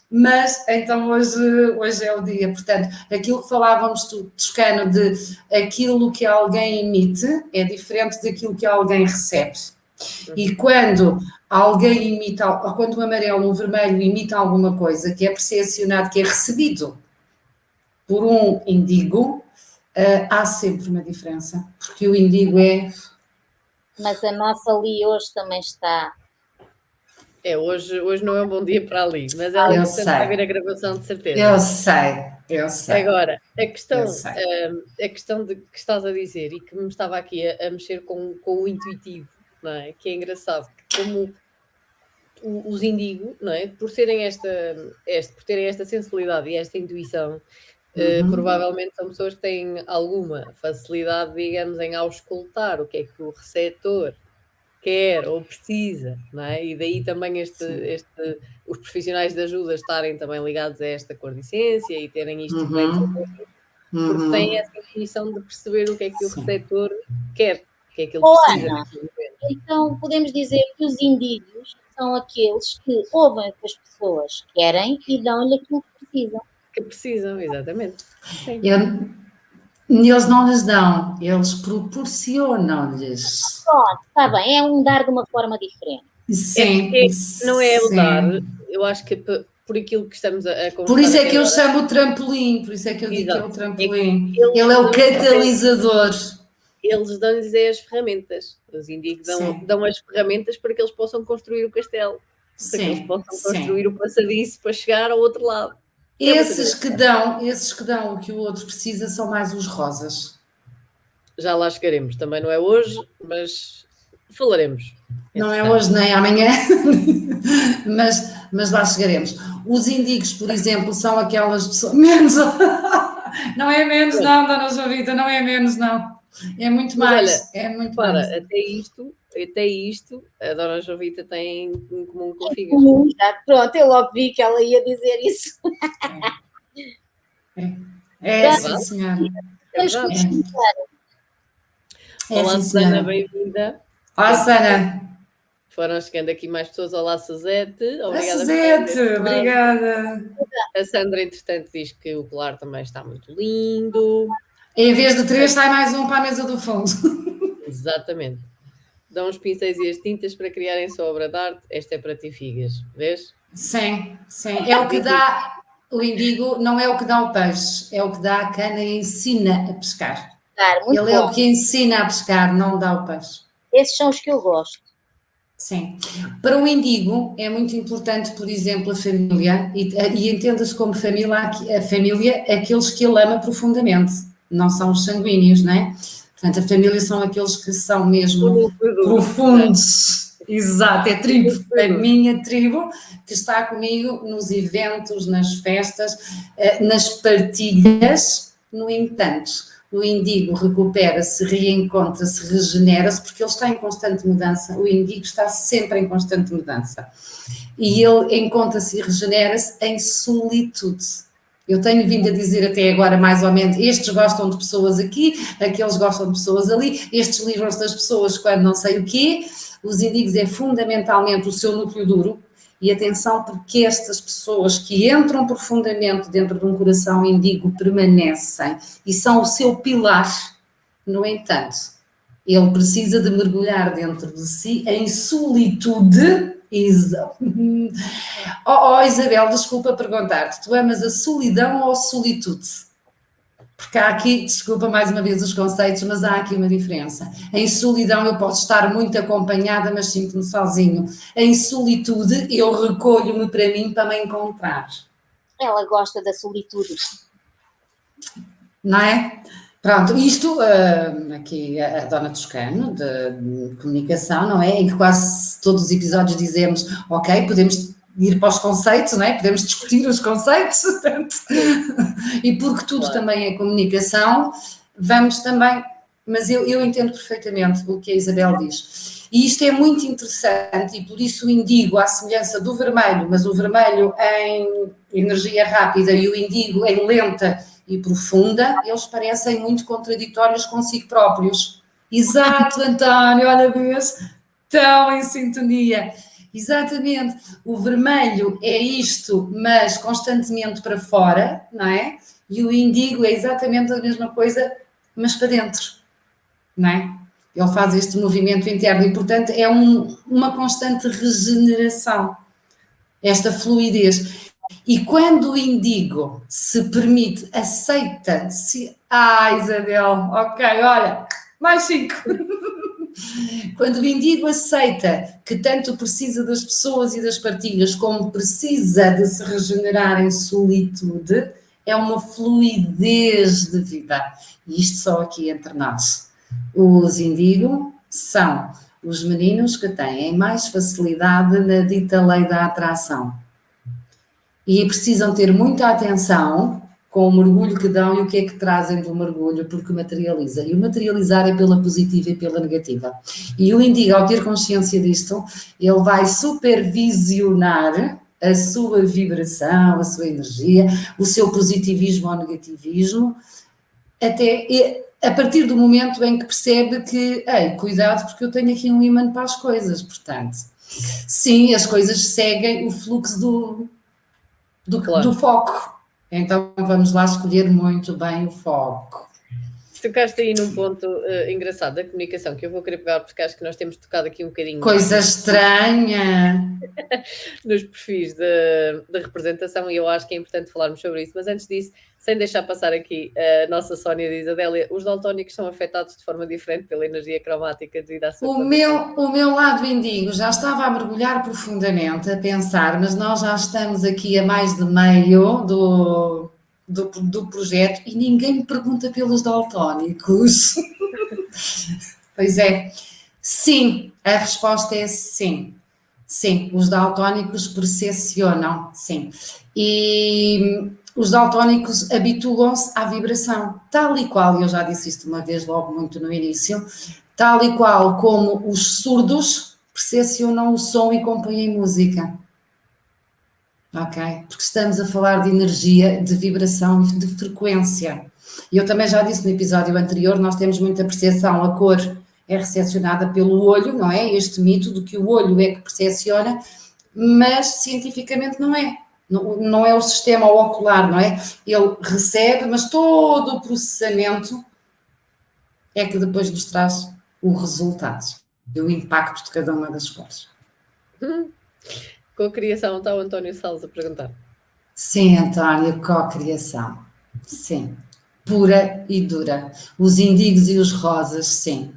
Mas então hoje é o dia. Portanto, aquilo que falávamos, Toscano, de aquilo que alguém emite é diferente daquilo que alguém recebe. E quando alguém imita, ou quando o amarelo ou o vermelho imita alguma coisa que é percepcionado, que é recebido por um indigo, há sempre uma diferença, porque o indigo é... Mas a nossa Li hoje também está... Hoje não é um bom dia para ali, mas ela vai ver a gravação de certeza. Eu sei. Agora, a questão de que estás a dizer e que me estava aqui a mexer com o intuitivo, não é? Que é engraçado, que como os indigo, não é? Por terem esta sensibilidade e esta intuição, provavelmente são pessoas que têm alguma facilidade, digamos, em auscultar o que é que o receptor quer ou precisa, não é? E daí também os profissionais de ajuda estarem também ligados a esta cordicência e terem isto bem desenvolvido, porque têm essa intuição de perceber o que é que o receptor quer, o que é que ele precisa. Ana, então podemos dizer que os indígeos são aqueles que ouvem o que as pessoas querem e dão-lhe aquilo que precisam. Que precisam, exatamente. Sim. Eles não lhes dão, eles proporcionam-lhes. Pronto, está bem, é um dar de uma forma diferente. Sim, Não é o dar, sim. eu acho que por aquilo que estamos a conversar Por isso é até que eu agora, chamo o trampolim, por isso é que eu digo que é o Exato. trampolim. Eles Ele é o dão- catalisador. eles dão-lhes as ferramentas. Os indígenas Sim. dão as ferramentas para que eles possam construir o castelo. Para que eles Sim, possam sim. construir o passadiço para chegar ao outro lado. Esses que dão o que o outro precisa são mais os rosas. Já lá chegaremos. Também não é hoje, mas falaremos. Não é hoje nem amanhã, mas lá chegaremos. Os índigos, por exemplo, são aquelas pessoas. Menos. Não é menos, não, Dona Jovita, não é menos, não. É muito mais. Olha, É muito para, mais. até isto, a Dona Jovita tem em comum com Figas. Pronto, eu logo vi que ela ia dizer isso. É sim, senhora. Temos que Olá, sim, Susana, senhora. bem-vinda. Olá, Susana. Foram chegando aqui mais pessoas. Olá, Suzete. Obrigada. Suzete, obrigada. A Sandra, entretanto, diz que o colar também está muito lindo. Em vez de 3, sai mais um para a mesa do fundo. Exatamente. Dão os pincéis e as tintas para criarem sua obra de arte. Esta é para ti, Figas. Vês? Sim, sim. É o que dá. O indigo não é o que dá o peixe, é o que dá a cana e ensina a pescar. muito Ele é o que ensina a pescar, não dá o peixe. Esses são os que eu gosto. Sim. Para o indigo é muito importante, por exemplo, a família, e entenda-se como família aqueles que ele ama profundamente, não são os sanguíneos, não é? Portanto, a família são aqueles que são mesmo profundos. Exato, é tribo, a minha tribo, que está comigo nos eventos, nas festas, nas partilhas. No entanto, o indigo recupera-se, reencontra-se, regenera-se, porque ele está em constante mudança. O indigo está sempre em constante mudança. E ele encontra-se e regenera-se em solitude. Eu tenho vindo a dizer até agora, mais ou menos, estes gostam de pessoas aqui, aqueles gostam de pessoas ali, estes livram-se das pessoas quando não sei o quê. Os indigos é fundamentalmente o seu núcleo duro. E atenção, porque estas pessoas que entram profundamente dentro de um coração indigo permanecem e são o seu pilar. No entanto, ele precisa de mergulhar dentro de si em solitude. Isabel, desculpa perguntar-te, tu amas a solidão ou a solitude? Porque há aqui, desculpa mais uma vez os conceitos, mas há aqui uma diferença. Em solidão eu posso estar muito acompanhada, mas sinto-me sozinho. Em solitude eu recolho-me para mim para me encontrar. Ela gosta da solitude. Não é? Pronto, isto aqui a Dona Toscano, de comunicação, não é? Em que quase todos os episódios dizemos, ok, podemos ir para os conceitos, não é? Podemos discutir os conceitos, portanto, e porque tudo também é comunicação, vamos também, mas eu entendo perfeitamente o que a Isabel diz. E isto é muito interessante e por isso o indigo, à semelhança do vermelho, mas o vermelho em energia rápida e o indigo em lenta e profunda, eles parecem muito contraditórios consigo próprios. Exato, António, olha vez, tão em sintonia. Exatamente, o vermelho é isto, mas constantemente para fora, não é? E o indigo é exatamente a mesma coisa, mas para dentro, não é? Ele faz este movimento interno e, portanto, é uma constante regeneração, esta fluidez. E quando o indigo se permite, aceita-se... Isabel, ok, olha, mais 5... Quando o indigo aceita que tanto precisa das pessoas e das partilhas como precisa de se regenerar em solitude, é uma fluidez de vida. E isto só aqui entre nós. Os indigo são os meninos que têm mais facilidade na dita lei da atração. E precisam ter muita atenção com o mergulho que dão e o que é que trazem do mergulho, porque materializa. E o materializar é pela positiva e pela negativa. E o indigo, ao ter consciência disto, ele vai supervisionar a sua vibração, a sua energia, o seu positivismo ou negativismo, até a partir do momento em que percebe que, ei, cuidado, porque eu tenho aqui um ímã para as coisas, portanto. Sim, as coisas seguem o fluxo do foco. Então vamos lá escolher muito bem o foco. Tocaste aí num ponto engraçado da comunicação, que eu vou querer pegar, porque acho que nós temos tocado aqui um bocadinho. Coisa estranha! Nos perfis da representação, e eu acho que é importante falarmos sobre isso. Mas antes disso, sem deixar passar aqui, a nossa Sónia diz, Adélia, os daltónicos são afetados de forma diferente pela energia cromática devido à sua O meu lado índigo já estava a mergulhar profundamente, a pensar, mas nós já estamos aqui a mais de meio do projeto e ninguém me pergunta pelos daltónicos. Pois é, sim, a resposta é sim. Sim, os daltónicos percepcionam, sim. E os daltónicos habituam-se à vibração, tal e qual, eu já disse isto uma vez logo muito no início, tal e qual como os surdos percepcionam o som e compõem música. Ok? Porque estamos a falar de energia, de vibração e de frequência. E eu também já disse no episódio anterior, nós temos muita percepção, a cor é recepcionada pelo olho, não é? Este mito de que o olho é que percepciona, mas cientificamente não é. Não é o sistema ocular, não é? Ele recebe, mas todo o processamento é que depois nos traz o resultado e o impacto de cada uma das cores. Co-criação, está o António Salles a perguntar. Sim, António, co-criação. Sim. Pura e dura. Os índigos e os rosas, sim.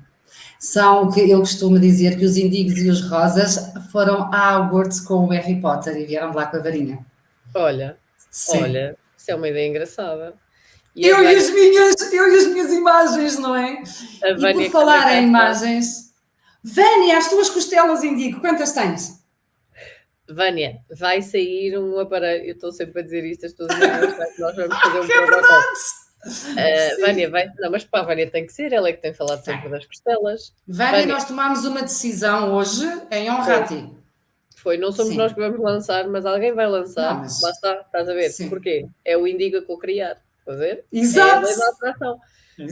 São o que eu costumo dizer, que os índigos e os rosas foram a Hogwarts com o Harry Potter e vieram de lá com a varinha. Olha, sim. Olha, isso é uma ideia engraçada. Eu e as minhas imagens, não é? E por falar em imagens, Vânia, as tuas costelas índigo, quantas tens? Vânia, vai sair um aparelho, eu estou sempre a dizer isto, as pessoas acham que nós vamos fazer um é verdade! Vânia, não, mas para a Vânia tem que ser, ela é que tem falado sempre das costelas. Vânia, nós tomámos uma decisão hoje em honra a ti. Foi, não somos nós que vamos lançar, mas alguém vai lançar. Lá está, estás a ver? Sim. Porquê? É o Indigo a co-criar, estás a ver? Exato! É a atração.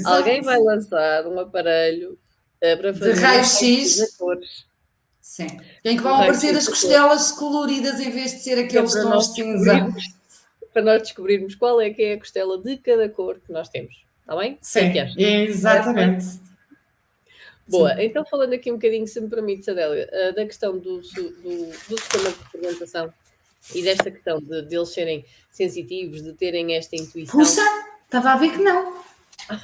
Alguém vai lançar um aparelho para fazer de raio-x de cores. Sim. Em que vão aparecer as costelas coloridas em vez de ser aqueles tons cinza. Para nós descobrirmos qual é que é a costela de cada cor que nós temos. Está bem? Sim, exatamente. Boa, sim. Então falando aqui um bocadinho, se me permite, Adélia, da questão do sistema de representação e desta questão de eles serem sensitivos, de terem esta intuição. Puxa, estava a ver que não.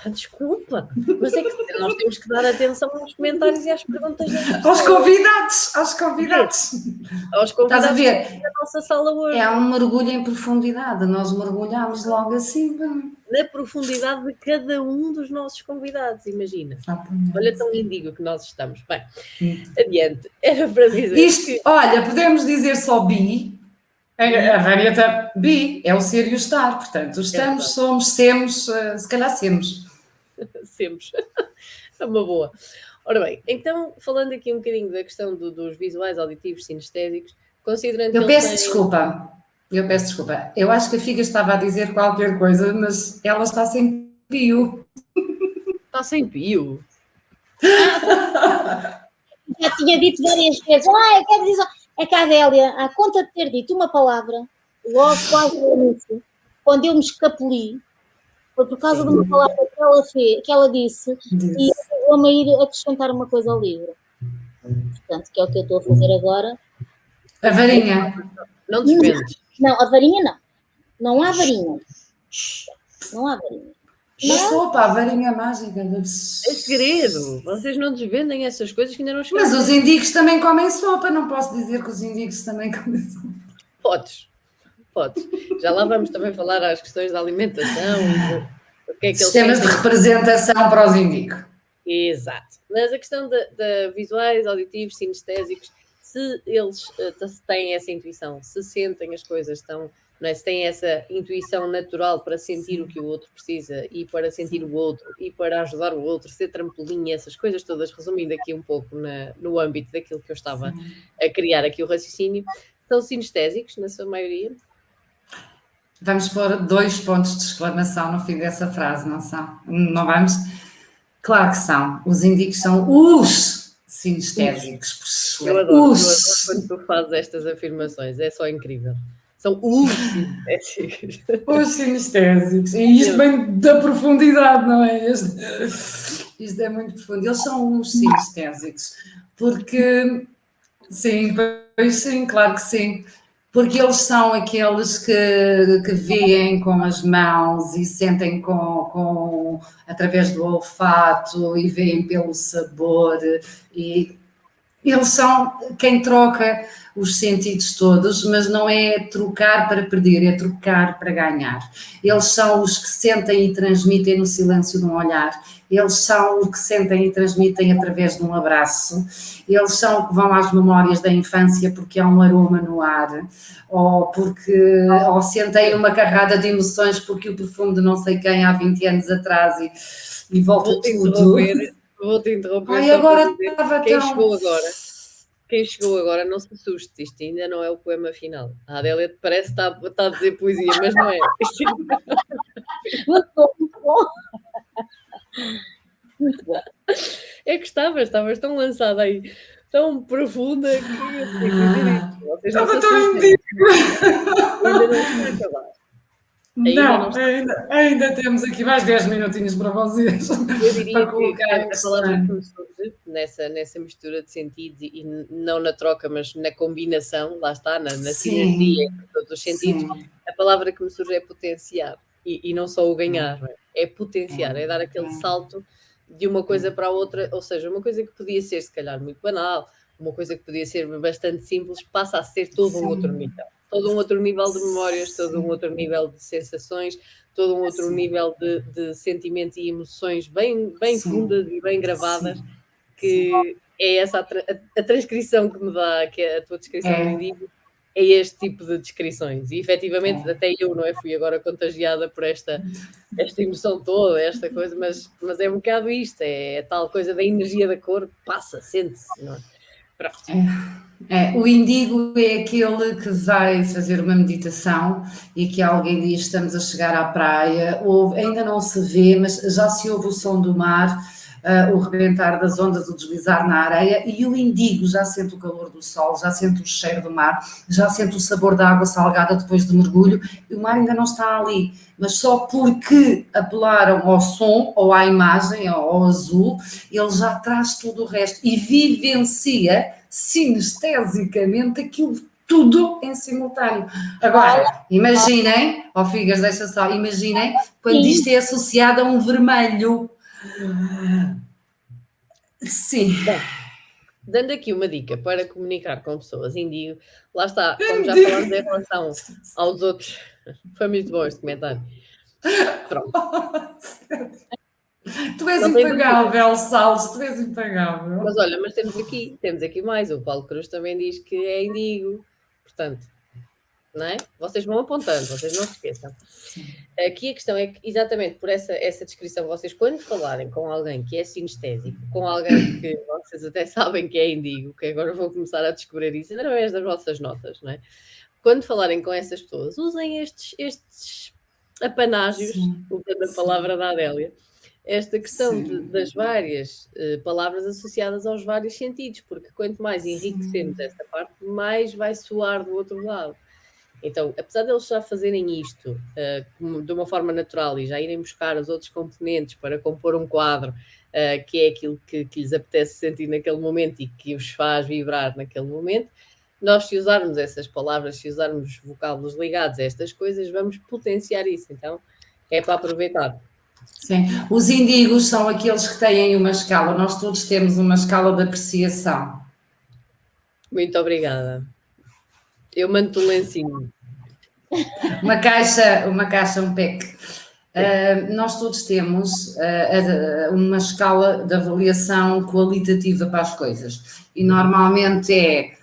Desculpa, mas é que nós temos que dar atenção aos comentários e às perguntas aos convidados. Estás a ver? Da nossa sala hoje. É um mergulho em profundidade, nós mergulhamos logo assim. Na profundidade de cada um dos nossos convidados, imagina. Exatamente. Olha tão índigo que nós estamos. Bem, adiante. Era para dizer isto, que... Olha, podemos dizer só bi. A Vânia está bi, é o ser e o estar, portanto, estamos, somos, semos, se calhar semos. Semos. É uma boa. Ora bem, então, falando aqui um bocadinho da questão dos visuais, auditivos, sinestésicos, considerando Eu peço desculpa. Eu acho que a Figa estava a dizer qualquer coisa, mas ela está sem pio. Está sem pio? Já tinha dito várias vezes. Eu quero dizer... É que a Adélia, à conta de ter dito uma palavra, logo quase no início, quando eu me escapuli, foi por causa de uma palavra que ela disse, e eu-me a ir acrescentar uma coisa ao livro. Portanto, que é o que eu estou a fazer agora. A varinha. Não desvendes. Não, a varinha não. Não há varinha. Não há varinha. Sopa, a varinha mágica. É segredo. Vocês não desvendem essas coisas que ainda não chegaram. Mas os indigos também comem sopa. Não posso dizer que os indigos também comem sopa. Podes. Já lá vamos também falar às questões da alimentação. O que é que sistemas de representação para os indigos. Exato. Mas a questão de visuais, auditivos, sinestésicos, se eles têm essa intuição, se sentem as coisas, se têm essa intuição natural para sentir o que o outro precisa e para sentir o outro e para ajudar o outro, ser trampolim, essas coisas todas, resumindo aqui um pouco no âmbito daquilo que eu estava a criar aqui o raciocínio, são sinestésicos, na sua maioria. Vamos pôr 2 pontos de exclamação no fim dessa frase, não são? Não vamos? Claro que são. Os indigos são os sinestésicos. Eu adoro quando tu fazes estas afirmações, é só incrível. São os sinestésicos. Os sinestésicos. E isto vem da profundidade, não é? Isto é muito profundo. Eles são os sinestésicos. Porque, sim, pois sim, claro que sim. Porque eles são aqueles que veem com as mãos e sentem através do olfato e veem pelo sabor e eles são quem troca os sentidos todos, mas não é trocar para perder, é trocar para ganhar. Eles são os que sentem e transmitem no silêncio de um olhar. Eles são os que sentem e transmitem através de um abraço. Eles são os que vão às memórias da infância porque há um aroma no ar, ou sentem uma carrada de emoções porque o perfume de não sei quem há 20 anos atrás e volta tudo. Vou-te interromper. Ai, agora estava Quem chegou agora não se assuste, isto ainda não é o poema final. A Adélia parece que está a dizer poesia, mas não é. Muito bom, muito bom. Muito bom. É que estavas tão lançada aí, tão profunda que eu tenho que dizer isto. Vocês não se assustem. Ainda não está a acabar. Ainda temos aqui mais 10 minutinhos para vocês. Eu diria que a palavra que me surge nessa mistura de sentidos e não na troca, mas na combinação, lá está, na sinergia entre todos os sentidos, a palavra que me surge é potenciar. E não só o ganhar, é potenciar, é dar aquele salto de uma coisa para a outra, ou seja, uma coisa que podia ser se calhar muito banal, uma coisa que podia ser bastante simples, passa a ser todo um outro nível. Todo um outro nível de memórias, todo um outro nível de sensações, todo um outro nível de sentimentos e emoções bem fundas e bem gravadas, que é essa a transcrição que me dá, que é a tua descrição do indivíduo, é este tipo de descrições. E efetivamente, até eu, não é? Fui agora contagiada por esta emoção toda, esta coisa, mas é um bocado isto, é tal coisa da energia da cor, passa, sente-se, não é? Pronto. O indigo é aquele que vai fazer uma meditação e que alguém diz estamos a chegar à praia, ainda não se vê, mas já se ouve o som do mar, o rebentar das ondas, o deslizar na areia, e o indigo já sente o calor do sol, já sente o cheiro do mar, já sente o sabor da água salgada depois do mergulho, e o mar ainda não está ali, mas só porque apelaram ao som, ou à imagem, ou ao azul, ele já traz tudo o resto e vivencia sinestesicamente aquilo tudo em simultâneo. Agora, imaginem, Figas, deixa só, imaginem quando isto é associado a um vermelho. Sim. Bom, dando aqui uma dica para comunicar com pessoas indigo, lá está, como já falámos em relação aos outros, foi muito bom este comentário. Pronto. Tu és impagável, Salles, tu és impagável. Mas olha, mas temos aqui mais, o Paulo Cruz também diz que é indigo, portanto, não é? Vocês vão apontando, vocês não se esqueçam. Aqui a questão é que, exatamente por essa descrição, vocês quando falarem com alguém que é sinestésico, com alguém que vocês até sabem que é indigo, que agora vou começar a descobrir isso através das vossas notas, não é? Quando falarem com essas pessoas, usem estes apanágios, usando a palavra da Adélia, esta questão das várias palavras associadas aos vários sentidos, porque quanto mais enriquecemos esta parte, mais vai soar do outro lado. Então, apesar de eles já fazerem isto de uma forma natural e já irem buscar os outros componentes para compor um quadro, que é aquilo que lhes apetece sentir naquele momento e que os faz vibrar naquele momento, nós, se usarmos essas palavras, se usarmos vocábulos ligados a estas coisas, vamos potenciar isso. Então, é para aproveitar. Sim, os indigos são aqueles que têm uma escala, nós todos temos uma escala de apreciação. Muito obrigada. Eu mando-te um lencinho. Uma caixa, um pack. Nós todos temos uma escala de avaliação qualitativa para as coisas e normalmente é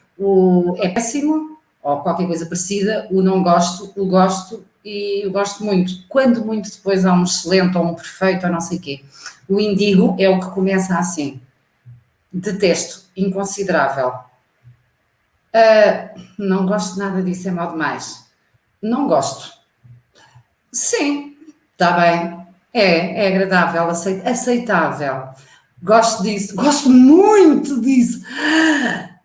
péssimo ou qualquer coisa parecida, o não gosto, o gosto e eu gosto muito. Quando muito depois há um excelente ou um perfeito ou não sei o quê. O indigo é o que começa assim. Detesto, inconsiderável. Não gosto nada disso, é mal demais. Não gosto. Sim, está bem. É agradável, aceitável. Gosto disso, gosto muito disso.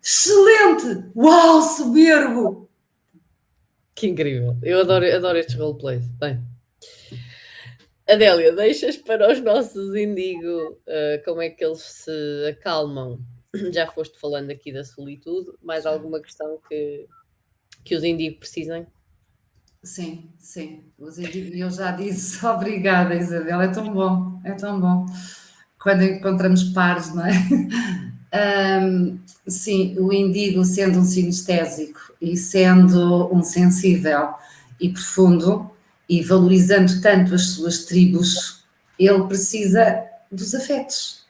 Excelente! Uau, soberbo! Que incrível. Eu adoro estes roleplays. Bem, Adélia, deixas para os nossos Indigo como é que eles se acalmam? Já foste falando aqui da solitude. Mais alguma questão que os Indigo precisem? Sim, sim. Eu já disse obrigada, Isabel. É tão bom, é tão bom. Quando encontramos pares, não é? Sim, o indigo sendo um sinestésico e sendo um sensível e profundo e valorizando tanto as suas tribos, ele precisa dos afetos.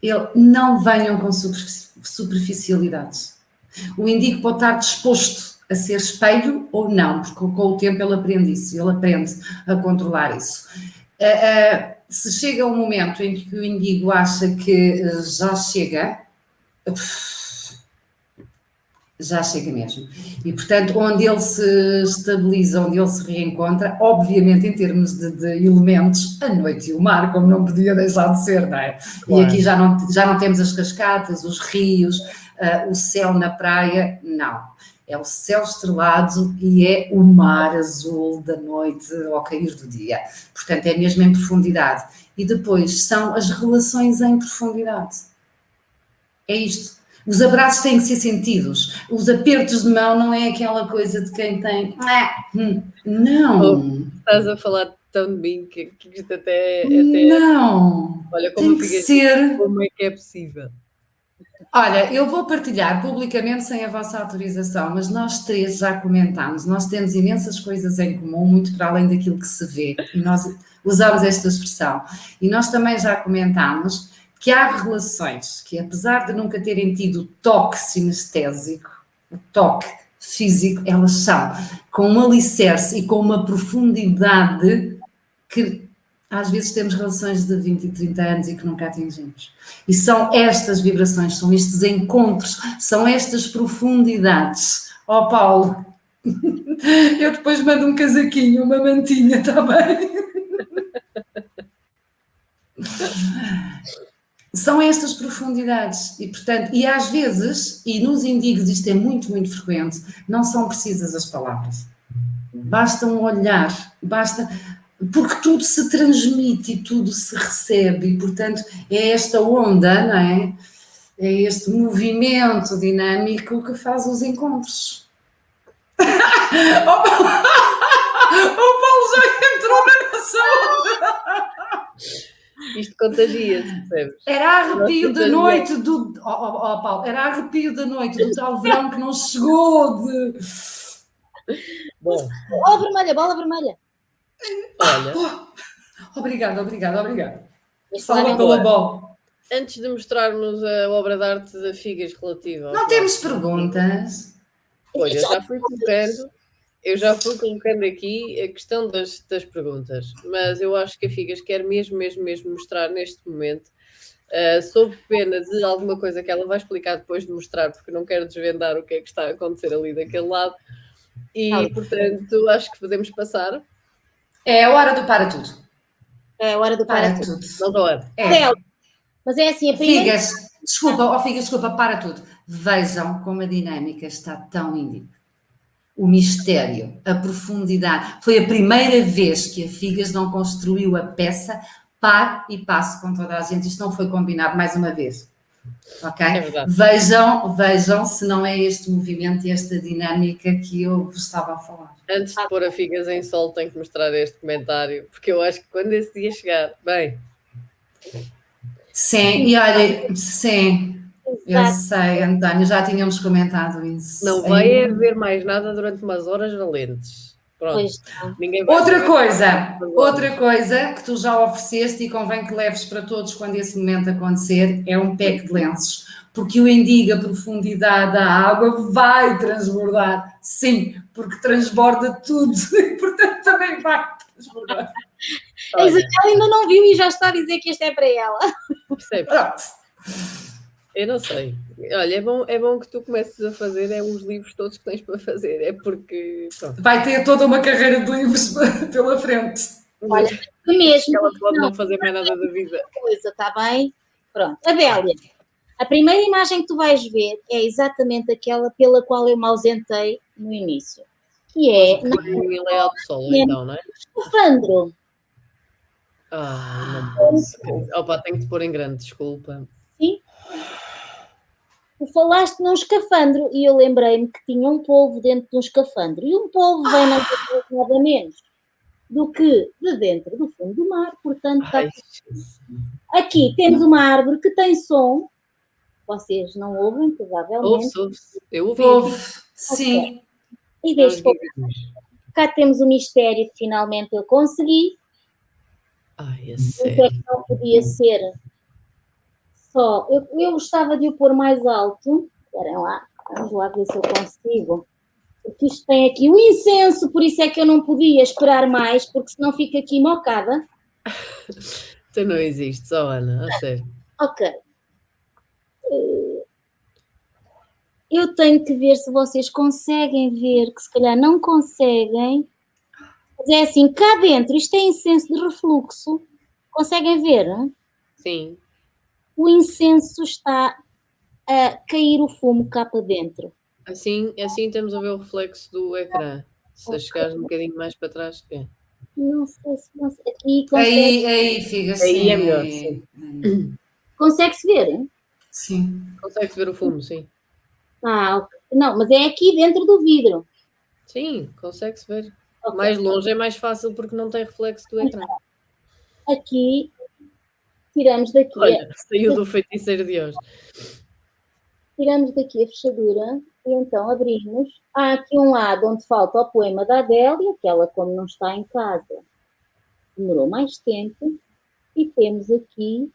Ele não venham com superficialidades. O indigo pode estar disposto a ser espelho ou não, porque com o tempo ele aprende isso, ele aprende a controlar isso. Se chega um momento em que o indigo acha que já chega mesmo. E, portanto, onde ele se estabiliza, onde ele se reencontra, obviamente, em termos de elementos, a noite e o mar, como não podia deixar de ser, não é? Claro. E aqui já não temos as cascatas, os rios, o céu na praia, não. É o céu estrelado e é o mar azul da noite ao cair do dia. Portanto, é mesmo em profundidade. E depois são as relações em profundidade. É isto. Os abraços têm que ser sentidos. Os apertos de mão não é aquela coisa de quem tem... Não. Estás a falar tão de mim que isto até... Não. Olha, como tem que ser... Como é que é possível? Olha, eu vou partilhar publicamente sem a vossa autorização, mas nós três já comentámos, nós temos imensas coisas em comum, muito para além daquilo que se vê, e nós usamos esta expressão. E nós também já comentámos que há relações que, apesar de nunca terem tido toque sinestésico, o toque físico, elas são com um alicerce e com uma profundidade que... Às vezes temos relações de 20 e 30 anos e que nunca atingimos. E são estas vibrações, são estes encontros, são estas profundidades. Ó Paulo, eu depois mando um casaquinho, uma mantinha também. São estas profundidades e, portanto, e às vezes, e nos indigos isto é muito, muito frequente, não são precisas as palavras. Basta um olhar, basta... Porque tudo se transmite e tudo se recebe e, portanto, é esta onda, não é? É este movimento dinâmico que faz os encontros. O Paulo já entrou na nossa onda. Isto contagia-se, percebes? Era arrepio da noite do... Paulo, era arrepio da noite do tal verão que não chegou de... Bom. Bola vermelha, bola vermelha. Olha. Obrigada. Fala pela bola. Antes de mostrarmos a obra de arte da Figas relativa... Não temos perguntas? Pois, eu já fui colocando aqui a questão das perguntas, mas eu acho que a Figas quer mesmo mostrar neste momento, sob pena de alguma coisa que ela vai explicar depois de mostrar, porque não quero desvendar o que é que está a acontecer ali daquele lado, e portanto acho que podemos passar. É a hora do para tudo. É a hora do para tudo. Não dou hora. Mas é assim, a primeira... Figas, desculpa, para tudo. Vejam como a dinâmica está tão índica. O mistério, a profundidade. Foi a primeira vez que a Figas não construiu a peça par e passo com toda a gente. Isto não foi combinado mais uma vez. Ok? É vejam se não é este movimento e esta dinâmica que eu vos estava a falar. Antes de pôr a Figas em sol, tenho que mostrar este comentário, porque eu acho que quando esse dia chegar, bem... Sim, e olha, sim, eu sei, António, já tínhamos comentado isso. Não vai haver mais nada durante umas horas valentes. Pronto. Ninguém vai outra coisa que tu já ofereceste e convém que leves para todos quando esse momento acontecer, é um pack de lenços, porque o indigo, a profundidade da água vai transbordar, sim, porque transborda tudo, e portanto também vai transbordar. A Isabel ainda não viu e já está a dizer que este é para ela. Percebes? Eu não sei. Olha, é bom que tu comeces a fazer os livros todos que tens para fazer. É porque... Pronto. Vai ter toda uma carreira de livros pela frente. Olha, mesmo. Ela pode não fazer mais nada da vida. Coisa, está bem? Pronto. Adélia, a primeira imagem que tu vais ver é exatamente aquela pela qual eu me ausentei no início, que é Em layout solo, então, não é? escafandro. Ai, não posso. Opa, tenho que te pôr em grande, desculpa. Sim. Tu falaste num escafandro e eu lembrei-me que tinha um polvo dentro de um escafandro. E um polvo vem nada menos do que de dentro do fundo do mar. Portanto, Ai, aqui temos uma árvore que tem som. Vocês não ouvem, provavelmente. ouve-se. Eu ouvi Houve, aqui. sim. E Não, deste cá temos o mistério que finalmente eu consegui. Ai, a O que é sério. que não podia ser só. Eu gostava de o pôr mais alto. Esperem lá, vamos lá ver se eu consigo. Porque isto tem aqui o incenso, por isso é que eu não podia esperar mais, porque senão fica aqui mocada. Tu não existes, ó Ana, a sério. Ok. Eu tenho que ver se vocês conseguem ver, que se calhar não conseguem. Mas é assim, cá dentro, isto é incenso de refluxo. Conseguem ver? Sim. O incenso está a cair o fumo cá para dentro. Assim temos a ver o reflexo do ecrã. Se chegares um bocadinho mais para trás, é. Não sei se aqui consegue. Aí fica assim. Aí é melhor, sim. Consegue-se ver? Hein? Sim. Consegue-se ver o fumo, sim. Ok. Não, mas é aqui dentro do vidro. Sim, consegue-se ver. Okay. Mais longe é mais fácil porque não tem reflexo do ecrã. Aqui, tiramos daqui. Olha, saiu do feiticeiro de hoje. Tiramos daqui a fechadura e então abrimos. Há aqui um lado onde falta o poema da Adélia, que ela, como não está em casa, demorou mais tempo. E temos aqui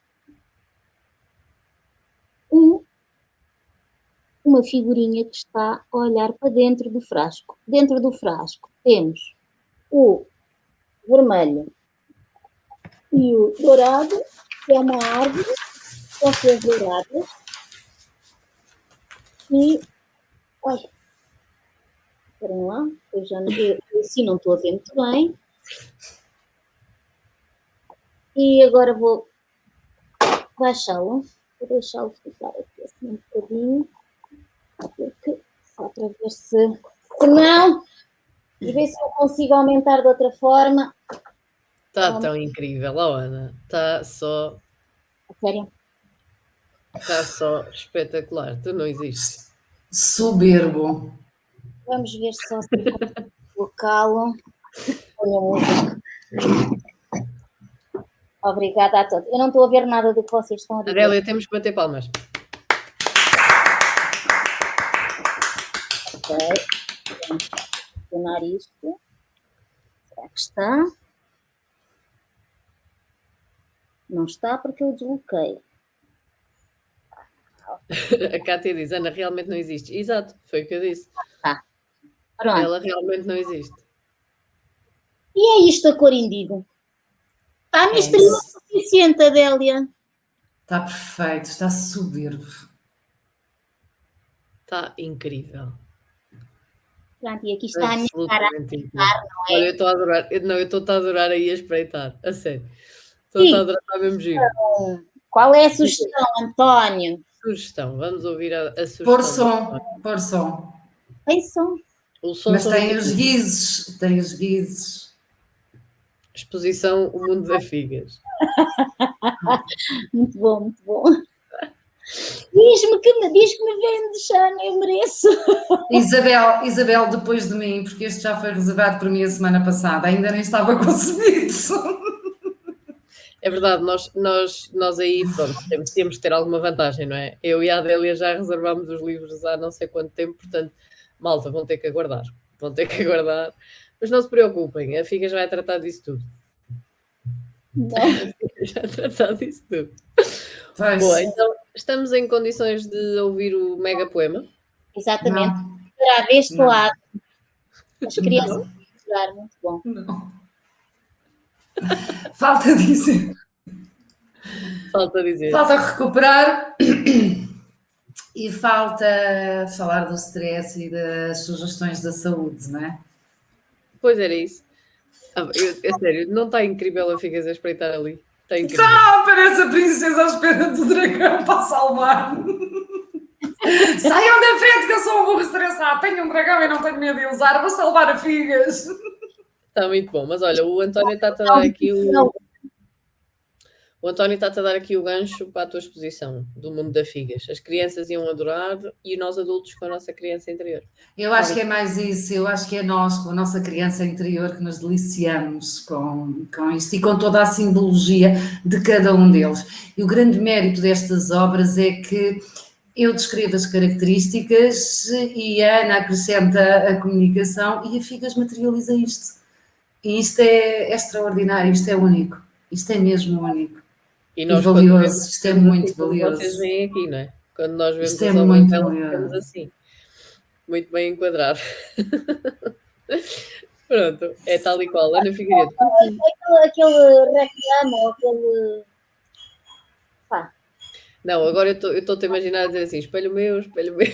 uma figurinha que está a olhar para dentro do frasco. Dentro do frasco temos o vermelho e o dourado, que é uma árvore com flores douradas. E, olha, esperem lá, eu assim não estou a ver muito bem. E agora vou baixá-lo, vou deixá-lo ficar aqui assim um bocadinho, só para ver se não, e ver se eu consigo aumentar de outra forma. Está tão incrível, ó Ana. Está só Sério? Está só espetacular. Tu não existes. Soberbo. Vamos ver só se eu consigo colocá-lo. Olha a música. Obrigada a todos. Eu não estou a ver nada do que vocês estão a dizer. Adélia, temos que bater palmas. Ok. Vamos funcionar isto. Será que está? Não está porque eu desloquei. A Cátia diz, Ana, realmente não existe. Exato, foi o que eu disse. Tá. Pronto. Ela realmente não existe. E é isto a cor indigo. Está misterioso o suficiente, Adélia. Está perfeito, está soberbo. Está incrível. Pronto, e aqui está a minha cara a espreitar, não é? Olha, eu estou a adorar. Não, eu estou a adorar aí a espreitar. A sério. Estou a adorar, está mesmo giro. Qual é a sugestão, António? Sugestão, vamos ouvir a sugestão. Por som. Tem som. O som. Mas tem os guizes. Exposição O Mundo das Figas. Muito bom, muito bom. Diz-me que me vendes, Ana, eu mereço. Isabel, depois de mim, porque este já foi reservado por mim a semana passada, ainda nem estava concebido. É verdade, nós aí, pronto, temos que ter alguma vantagem, não é? Eu e a Adélia já reservámos os livros há não sei quanto tempo, portanto, malta, vão ter que aguardar. Mas não se preocupem, a Figas vai tratar disso tudo. Não. Já tratar disso tudo. Boa, então estamos em condições de ouvir o mega poema? Exatamente. Para deste lado. As crianças vão jogar, muito bom. Não. Falta dizer. Falta recuperar e falta falar do stress e das sugestões da saúde, não é? Pois era isso. É sério, não está incrível a Figas a espreitar ali? Está incrível. Parece a princesa à espera do dragão para salvar. Saiam da frente que eu sou um burro estressado, tenho um dragão e não tenho medo de usar, vou salvar a Figas. Está muito bom, mas olha, o António está-te a dar aqui o António está-te a dar aqui o gancho para a tua exposição do mundo da Figas. As crianças iam adorar e nós adultos com a nossa criança interior. Eu acho que é mais isso, eu acho que é nós, com a nossa criança interior, que nos deliciamos com isto e com toda a simbologia de cada um deles. E o grande mérito destas obras é que eu descrevo as características e a Ana acrescenta a comunicação e a Figas materializa isto. E isto é extraordinário, isto é único, isto é mesmo único. E nós, valioso, isto é muito valioso. Vocês veem aqui, não é? Quando nós vemos isto é muito valioso. Ficamos assim, muito bem enquadrado. Pronto, é tal e qual. Ana Figueiredo. Aquele reclamo, ou aquele... Pá. Não, agora eu estou-te a imaginar a dizer assim, espelho meu, espelho meu.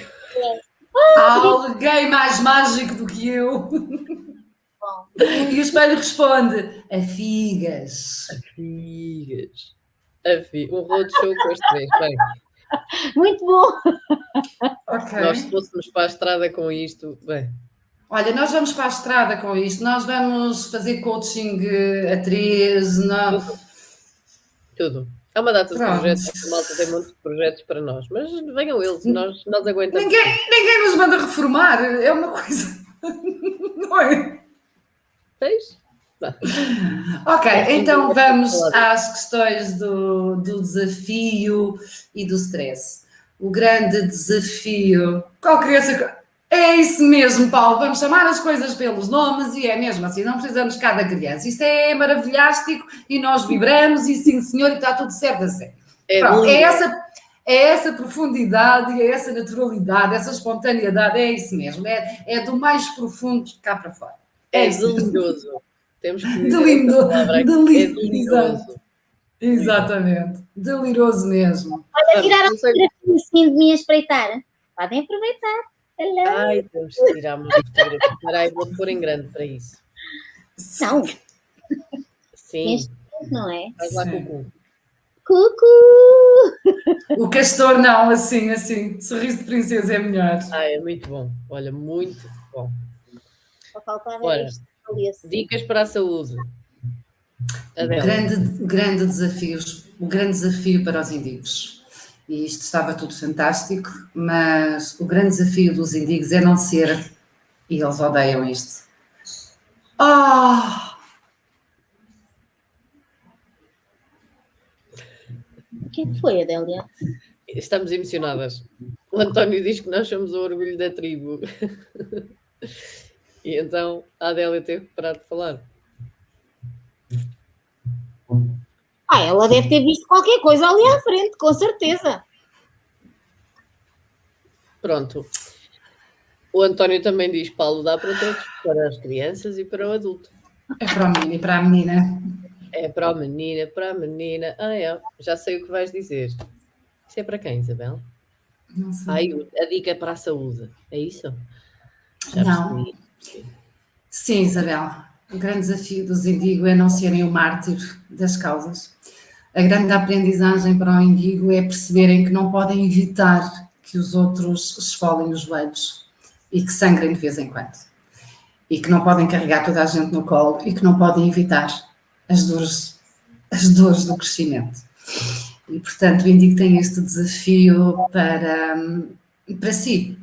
Há alguém mais mágico do que eu. Bom. E o espelho responde, a Figas. A Figas. Um roadshow com as três, bem. Muito bom. Okay. Nós se fôssemos para a estrada com isto, bem. Olha, nós vamos para a estrada com isto, nós vamos fazer coaching a três, não... Tudo. Há uma data de projetos, a malta tem muitos projetos para nós, mas venham eles, nós aguentamos. Ninguém nos manda reformar, é uma coisa, não é? Tens? Ok, então vamos às questões do desafio e do stress. O grande desafio... Qual criança... É isso mesmo, Paulo, vamos chamar as coisas pelos nomes e é mesmo assim, não precisamos de cada criança. Isto é maravilhástico e nós vibramos e sim senhor e está tudo certo a sério. É essa profundidade e é essa naturalidade, essa espontaneidade, é isso mesmo, é do mais profundo cá para fora. É delicioso. Temos que delirioso. Exatamente. Deliroso mesmo. Olha, tiraram um fotografia assim de mim a espreitar. Podem aproveitar. Ai, temos que tirar uma fotografia. Espera aí, vou pôr em grande para isso. Não. Sim. Não é? Faz lá cucu. Cucu! O castor não, assim. Sorriso de princesa é melhor. É muito bom. Olha, muito bom. Só faltava isto. Dicas para a saúde. O grande desafio para os indigos. E isto estava tudo fantástico, mas o grande desafio dos indigos é não ser, e eles odeiam isto. O que foi, Adélia? Estamos emocionadas. O António diz que nós somos o orgulho da tribo. E então a Adélia teve que parar de falar. Ela deve ter visto qualquer coisa ali à frente, com certeza. Pronto. O António também diz, Paulo, dá para todos, para as crianças e para o adulto. É para o menino e para a menina. É para o menino, para a menina. Já sei o que vais dizer. Isso é para quem, Isabel? Não sei. A dica é para a saúde. É isso? Não. Sim, Isabel. O grande desafio dos indigo é não serem o mártir das causas. A grande aprendizagem para o indigo é perceberem que não podem evitar que os outros esfolem os joelhos e que sangrem de vez em quando. E que não podem carregar toda a gente no colo e que não podem evitar as dores do crescimento. E, portanto, o indigo tem este desafio para si,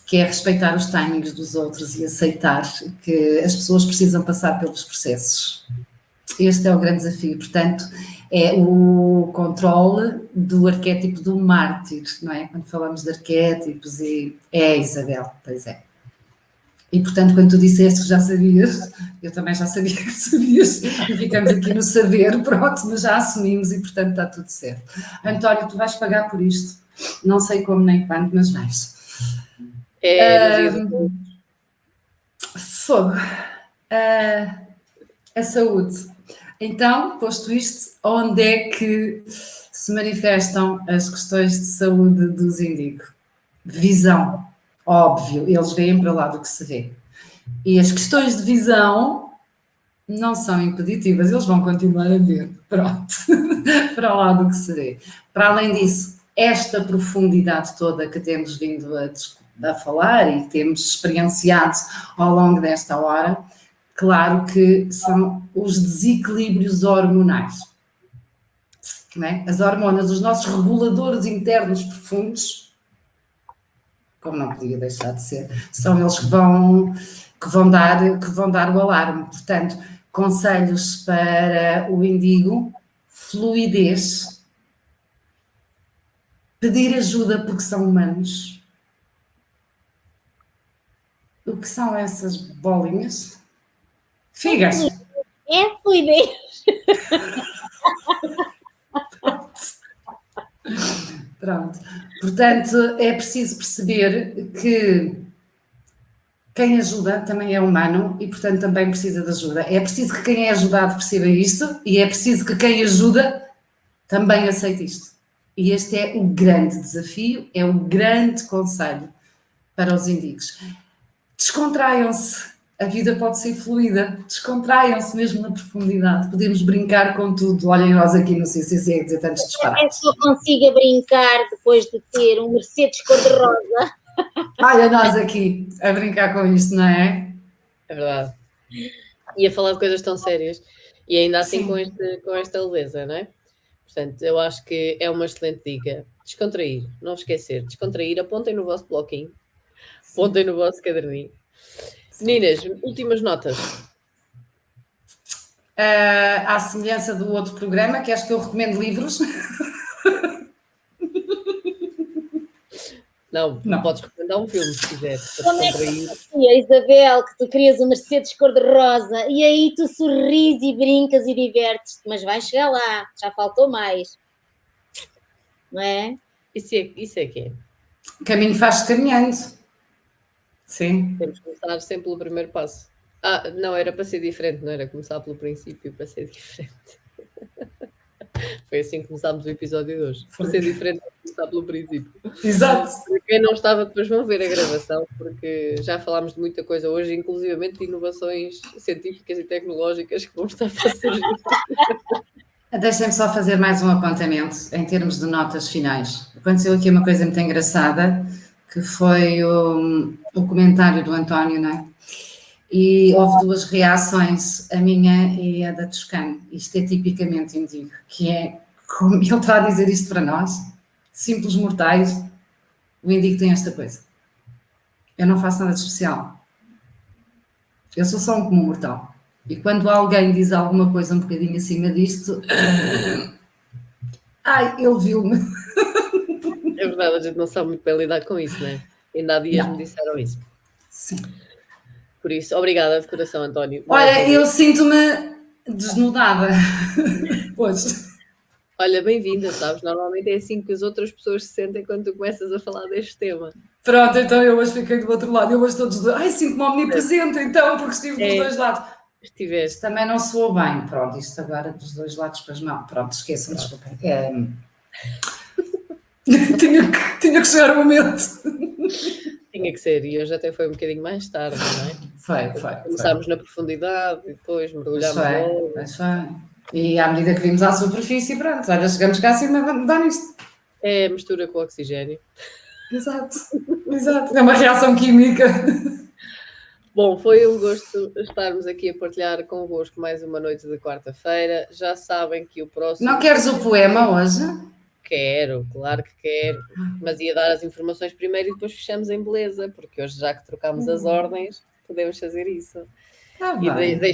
que é respeitar os timings dos outros e aceitar que as pessoas precisam passar pelos processos. Este é o grande desafio, portanto, é o controle do arquétipo do mártir, não é? Quando falamos de arquétipos, Isabel, pois é. E, portanto, quando tu disseste que já sabias, eu também já sabia que sabias, e ficamos aqui no saber, pronto, mas já assumimos e, portanto, está tudo certo. António, tu vais pagar por isto, não sei como nem quando, mas vais. Fogo. A saúde. Então, posto isto, onde é que se manifestam as questões de saúde dos indigos? Visão, óbvio, eles veem para lá do que se vê. E as questões de visão não são impeditivas, eles vão continuar a ver, pronto, para lá do que se vê. Para além disso, esta profundidade toda que temos vindo a falar e que temos experienciado ao longo desta hora, claro que são os desequilíbrios hormonais. Não é? As hormonas, os nossos reguladores internos profundos, como não podia deixar de ser, são eles que vão dar o alarme. Portanto, conselhos para o Indigo: fluidez, pedir ajuda porque são humanos. O que são essas bolinhas? Figas. É fluidez. Pronto. Portanto, é preciso perceber que quem ajuda também é humano e, portanto, também precisa de ajuda. É preciso que quem é ajudado perceba isto e é preciso que quem ajuda também aceite isto. E este é o grande desafio, é o grande conselho para os indigos. Descontraiam-se. A vida pode ser fluida. Descontraiam-se mesmo na profundidade. Podemos brincar com tudo. Olhem nós aqui no CCC a dizer tantos disparates. É que eu consiga brincar depois de ter um Mercedes cor-de-rosa. Olha nós aqui a brincar com isto, não é? É verdade. E a falar de coisas tão sérias. E ainda assim Sim. com esta leveza, não é? Portanto, eu acho que é uma excelente dica. Descontrair, não esquecer. Descontrair, apontem no vosso bloquinho. Apontem no vosso caderninho. Meninas, últimas notas. À semelhança do outro programa, queres que eu recomendo livros? Não, podes recomendar um filme se quiseres. Como é que dizia, Isabel, que tu querias um Mercedes cor-de-rosa e aí tu sorris e brincas e divertes-te, mas vais chegar lá, já faltou mais. Não é? Isso é que é. O caminho faz-se caminhando. Sim. Temos que começar sempre pelo primeiro passo. Não, era para ser diferente, não era começar pelo princípio para ser diferente. Foi assim que começámos o episódio de hoje. Para ser diferente, começar pelo princípio. Exato. Para quem não estava, depois vão ver a gravação, porque já falámos de muita coisa hoje, inclusivamente de inovações científicas e tecnológicas que vão estar a surgir. Deixem-me só fazer mais um apontamento em termos de notas finais. Aconteceu aqui uma coisa muito engraçada, que foi o comentário do António, não é? E houve duas reações, a minha e a da Toscano. Isto é tipicamente indigo, que é, como ele está a dizer isto para nós, simples mortais, o indigo tem esta coisa. Eu não faço nada de especial. Eu sou só um comum mortal. E quando alguém diz alguma coisa um bocadinho acima disto, ele viu-me. É verdade, a gente não sabe muito bem lidar com isso, não é? Ainda há dias me disseram isso. Sim. Por isso, obrigada de coração, António. Olha, eu sinto-me desnudada. Pois. Olha, bem-vinda, sabes? Normalmente é assim que as outras pessoas se sentem quando tu começas a falar deste tema. Pronto, então eu hoje fiquei do outro lado. Eu hoje todos sinto-me omnipresente, então, porque estive dos dois lados. Estiveste. Isto também não soou bem. Pronto, isto agora dos dois lados, pois não. Pronto, esqueçam, desculpem. Tinha que chegar o momento. Tinha que ser, e hoje até foi um bocadinho mais tarde, não é? Foi. Começámos na profundidade e depois mergulhámos logo. Pois foi. E à medida que vimos à superfície, pronto, olha, chegamos cá acima, vamos dar nisto. É a mistura com o oxigênio. Exato. É uma reação química. Bom, foi um gosto estarmos aqui a partilhar convosco mais uma noite de quarta-feira. Já sabem que o próximo... Não queres o poema hoje? Quero, claro que quero. Mas ia dar as informações primeiro e depois fechamos em beleza, porque hoje, já que trocámos as ordens, podemos fazer isso.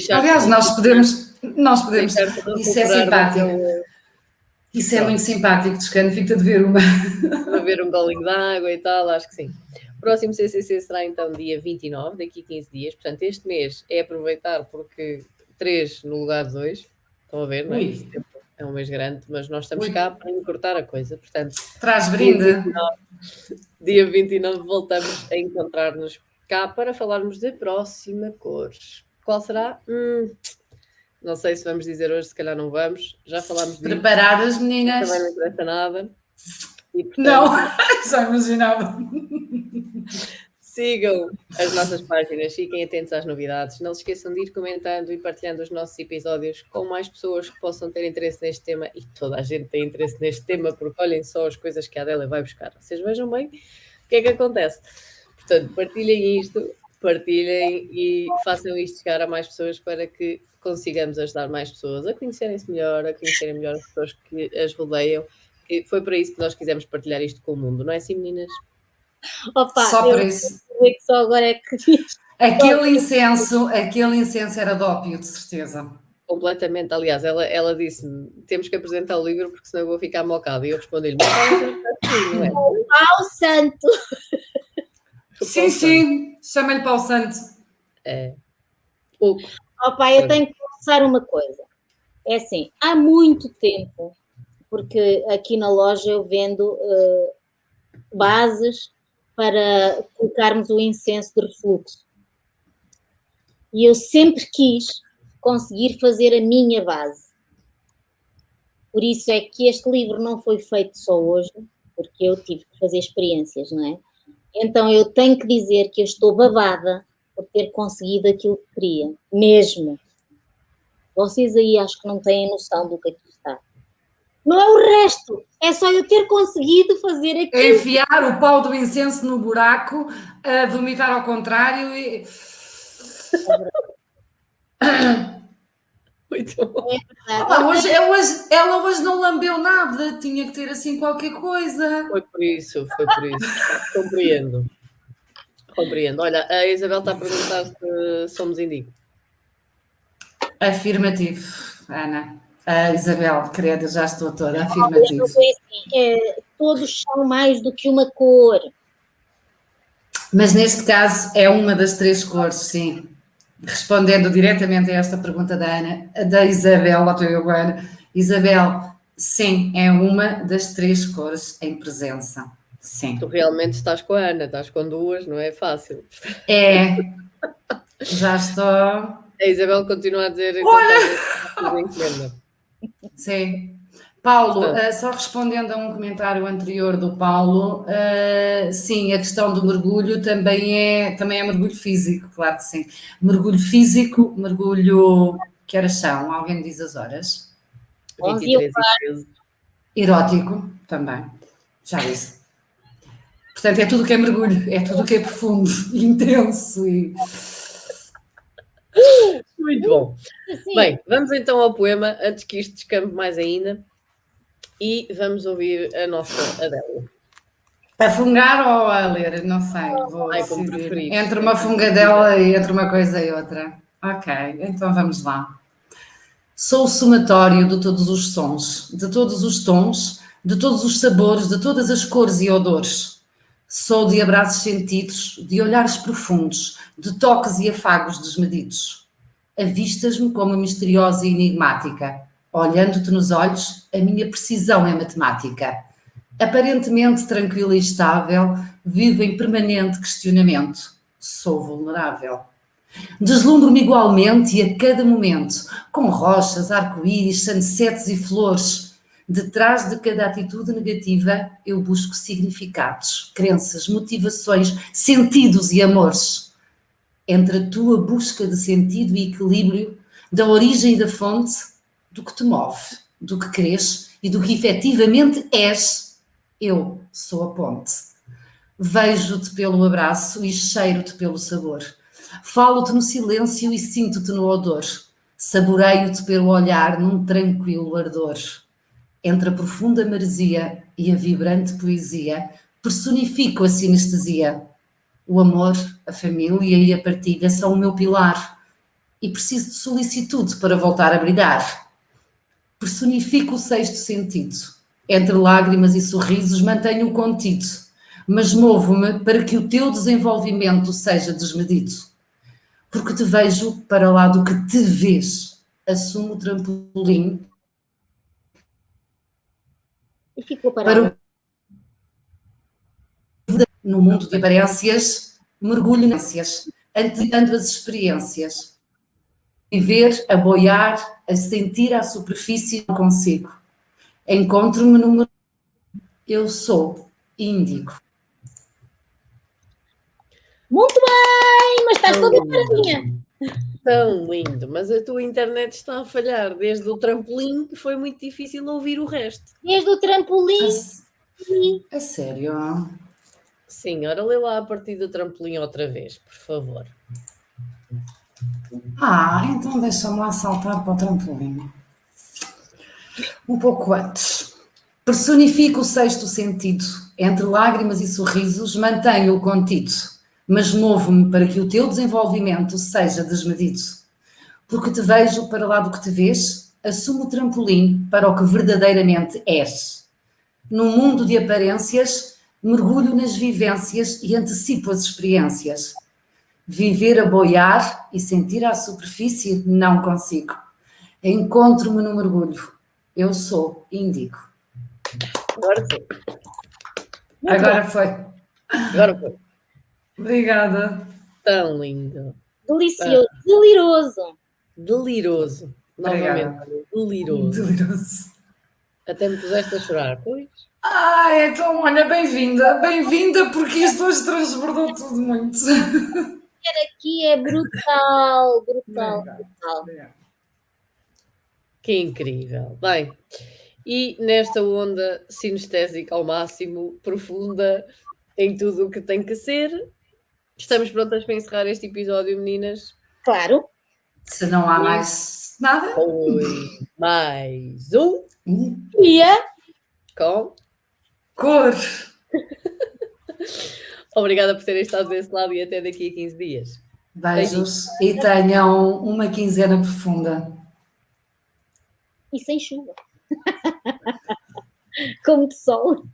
Aliás, nós podemos. Isso é simpático. Isso é muito simpático, Toscano. Fica-te a dever beber um golinho de água e tal, acho que sim. O próximo CCC será então dia 29, daqui a 15 dias. Portanto, este mês é aproveitar porque 3 no lugar de 2. Estão a ver, não é? É um mês grande, mas nós estamos cá para encurtar a coisa. Portanto, traz brinde. Dia 29 voltamos a encontrar-nos cá para falarmos de próxima cor. Qual será? Não sei se vamos dizer hoje, se calhar não vamos. Já falámos disso. Preparadas, meninas? Também não interessa nada. E, portanto, não, já imaginava. Sigam as nossas páginas, fiquem atentos às novidades. Não se esqueçam de ir comentando e partilhando os nossos episódios com mais pessoas que possam ter interesse neste tema. E toda a gente tem interesse neste tema, porque olhem só as coisas que a Adélia vai buscar. Vocês vejam bem o que é que acontece. Portanto, partilhem isto, partilhem e façam isto chegar a mais pessoas para que consigamos ajudar mais pessoas a conhecerem-se melhor, a conhecerem melhor as pessoas que as rodeiam. E foi para isso que nós quisemos partilhar isto com o mundo, não é assim, meninas? Opa, Só para isso. Que só agora é que diz. Aquele incenso era de ópio, de certeza. Completamente, aliás, ela disse-me, temos que apresentar o livro porque senão eu vou ficar mocada. E eu respondi-lhe, não é? Pau Santo! Sim, chama-lhe Pau Santo. É. Pouco. Opa, eu tenho que confessar uma coisa. É assim, há muito tempo, porque aqui na loja eu vendo bases para colocarmos o incenso de refluxo. E eu sempre quis conseguir fazer a minha base. Por isso é que este livro não foi feito só hoje, porque eu tive que fazer experiências, não é? Então eu tenho que dizer que eu estou babada por ter conseguido aquilo que queria, mesmo. Vocês aí acho que não têm noção do que aqui está. Não é o resto, é só eu ter conseguido fazer aquilo. Enfiar o pau do incenso no buraco, vomitar ao contrário e... Muito bom. Ela hoje não lambeu nada, tinha que ter assim qualquer coisa. Foi por isso. Compreendo. Olha, a Isabel está a perguntar se somos indigo. Afirmativo, Ana. A Isabel, credo, já estou toda afirmativa. Todos são mais do que uma cor. Mas neste caso é uma das 3 cores, sim. Respondendo diretamente a esta pergunta da Ana, da Isabel, lá estou eu, Ana. Isabel, sim, é uma das 3 cores em presença. Sim. Tu realmente estás com a Ana, estás com 2, não é fácil. É, já estou. A Isabel continua a dizer. Olha! Sim. Paulo, só respondendo a um comentário anterior do Paulo, sim, a questão do mergulho também é mergulho físico, claro que sim. Mergulho físico, mergulho, que horas são? Alguém me diz as horas? 23 e 13. Erótico, também, já disse. Portanto, é tudo o que é mergulho, é tudo o que é profundo, intenso e... Muito bom. Bem, vamos então ao poema, antes que isto descambe mais ainda. E vamos ouvir a nossa Adélia. A fungar ou a ler? Não sei, vou como preferir. Entre uma fungadela e entre uma coisa e outra. Ok, então vamos lá. Sou o somatório de todos os sons, de todos os tons, de todos os sabores, de todas as cores e odores. Sou de abraços sentidos, de olhares profundos, de toques e afagos desmedidos. Avistas-me como misteriosa e enigmática. Olhando-te nos olhos, a minha precisão é matemática. Aparentemente tranquila e estável, vivo em permanente questionamento. Sou vulnerável. Deslumbro-me igualmente e a cada momento, com rochas, arco-íris, sunsets e flores. Detrás de cada atitude negativa, eu busco significados, crenças, motivações, sentidos e amores. Entre a tua busca de sentido e equilíbrio, da origem e da fonte, do que te move, do que crês e do que efetivamente és, eu sou a ponte. Vejo-te pelo abraço e cheiro-te pelo sabor. Falo-te no silêncio e sinto-te no odor. Saboreio-te pelo olhar num tranquilo ardor. Entre a profunda maresia e a vibrante poesia, personifico a sinestesia. O amor, a família e a partilha são o meu pilar e preciso de solicitude para voltar a brilhar. Personifico o 6º sentido. Entre lágrimas e sorrisos mantenho-o contido, mas movo-me para que o teu desenvolvimento seja desmedido. Porque te vejo para lá do que te vês. Assumo o trampolim E ficou parado. No mundo de aparências, mergulho nessas, ando as experiências. Viver, a boiar, a sentir à superfície, não consigo. Encontro-me no... Eu sou índigo. Muito bem, mas estás toda paradinha. Tão lindo, mas a tua internet está a falhar desde o trampolim que foi muito difícil ouvir o resto. Desde o trampolim. A sério? Sim, ora lê lá a partir do trampolim outra vez, por favor. Então deixa-me lá saltar para o trampolim. Um pouco antes. Personifico o sexto sentido. Entre lágrimas e sorrisos, mantenho-o contido, mas movo-me para que o teu desenvolvimento seja desmedido. Porque te vejo para lá do que te vês, assumo o trampolim para o que verdadeiramente és. Num mundo de aparências, mergulho nas vivências e antecipo as experiências. Viver a boiar e sentir à superfície não consigo. Encontro-me no mergulho. Eu sou índigo. Agora sim. Agora foi. Agora foi. Obrigada. Tão lindo. Delicioso, deliroso. Deliroso. Novamente, deliroso. Deliroso. Até me puseste a chorar, pois? Então, olha, bem-vinda. Bem-vinda porque isto hoje transbordou tudo muito. Aqui é brutal, brutal, brutal. Obrigada. Que incrível. Bem, e nesta onda sinestésica ao máximo, profunda, em tudo o que tem que ser, estamos prontas para encerrar este episódio, meninas? Claro. Se não há mais nada. Foi mais um Dia. com... Cor. Obrigada por terem estado desse lado e até daqui a 15 dias. Beijos e tenham uma quinzena profunda. E sem chuva. Com muito sol.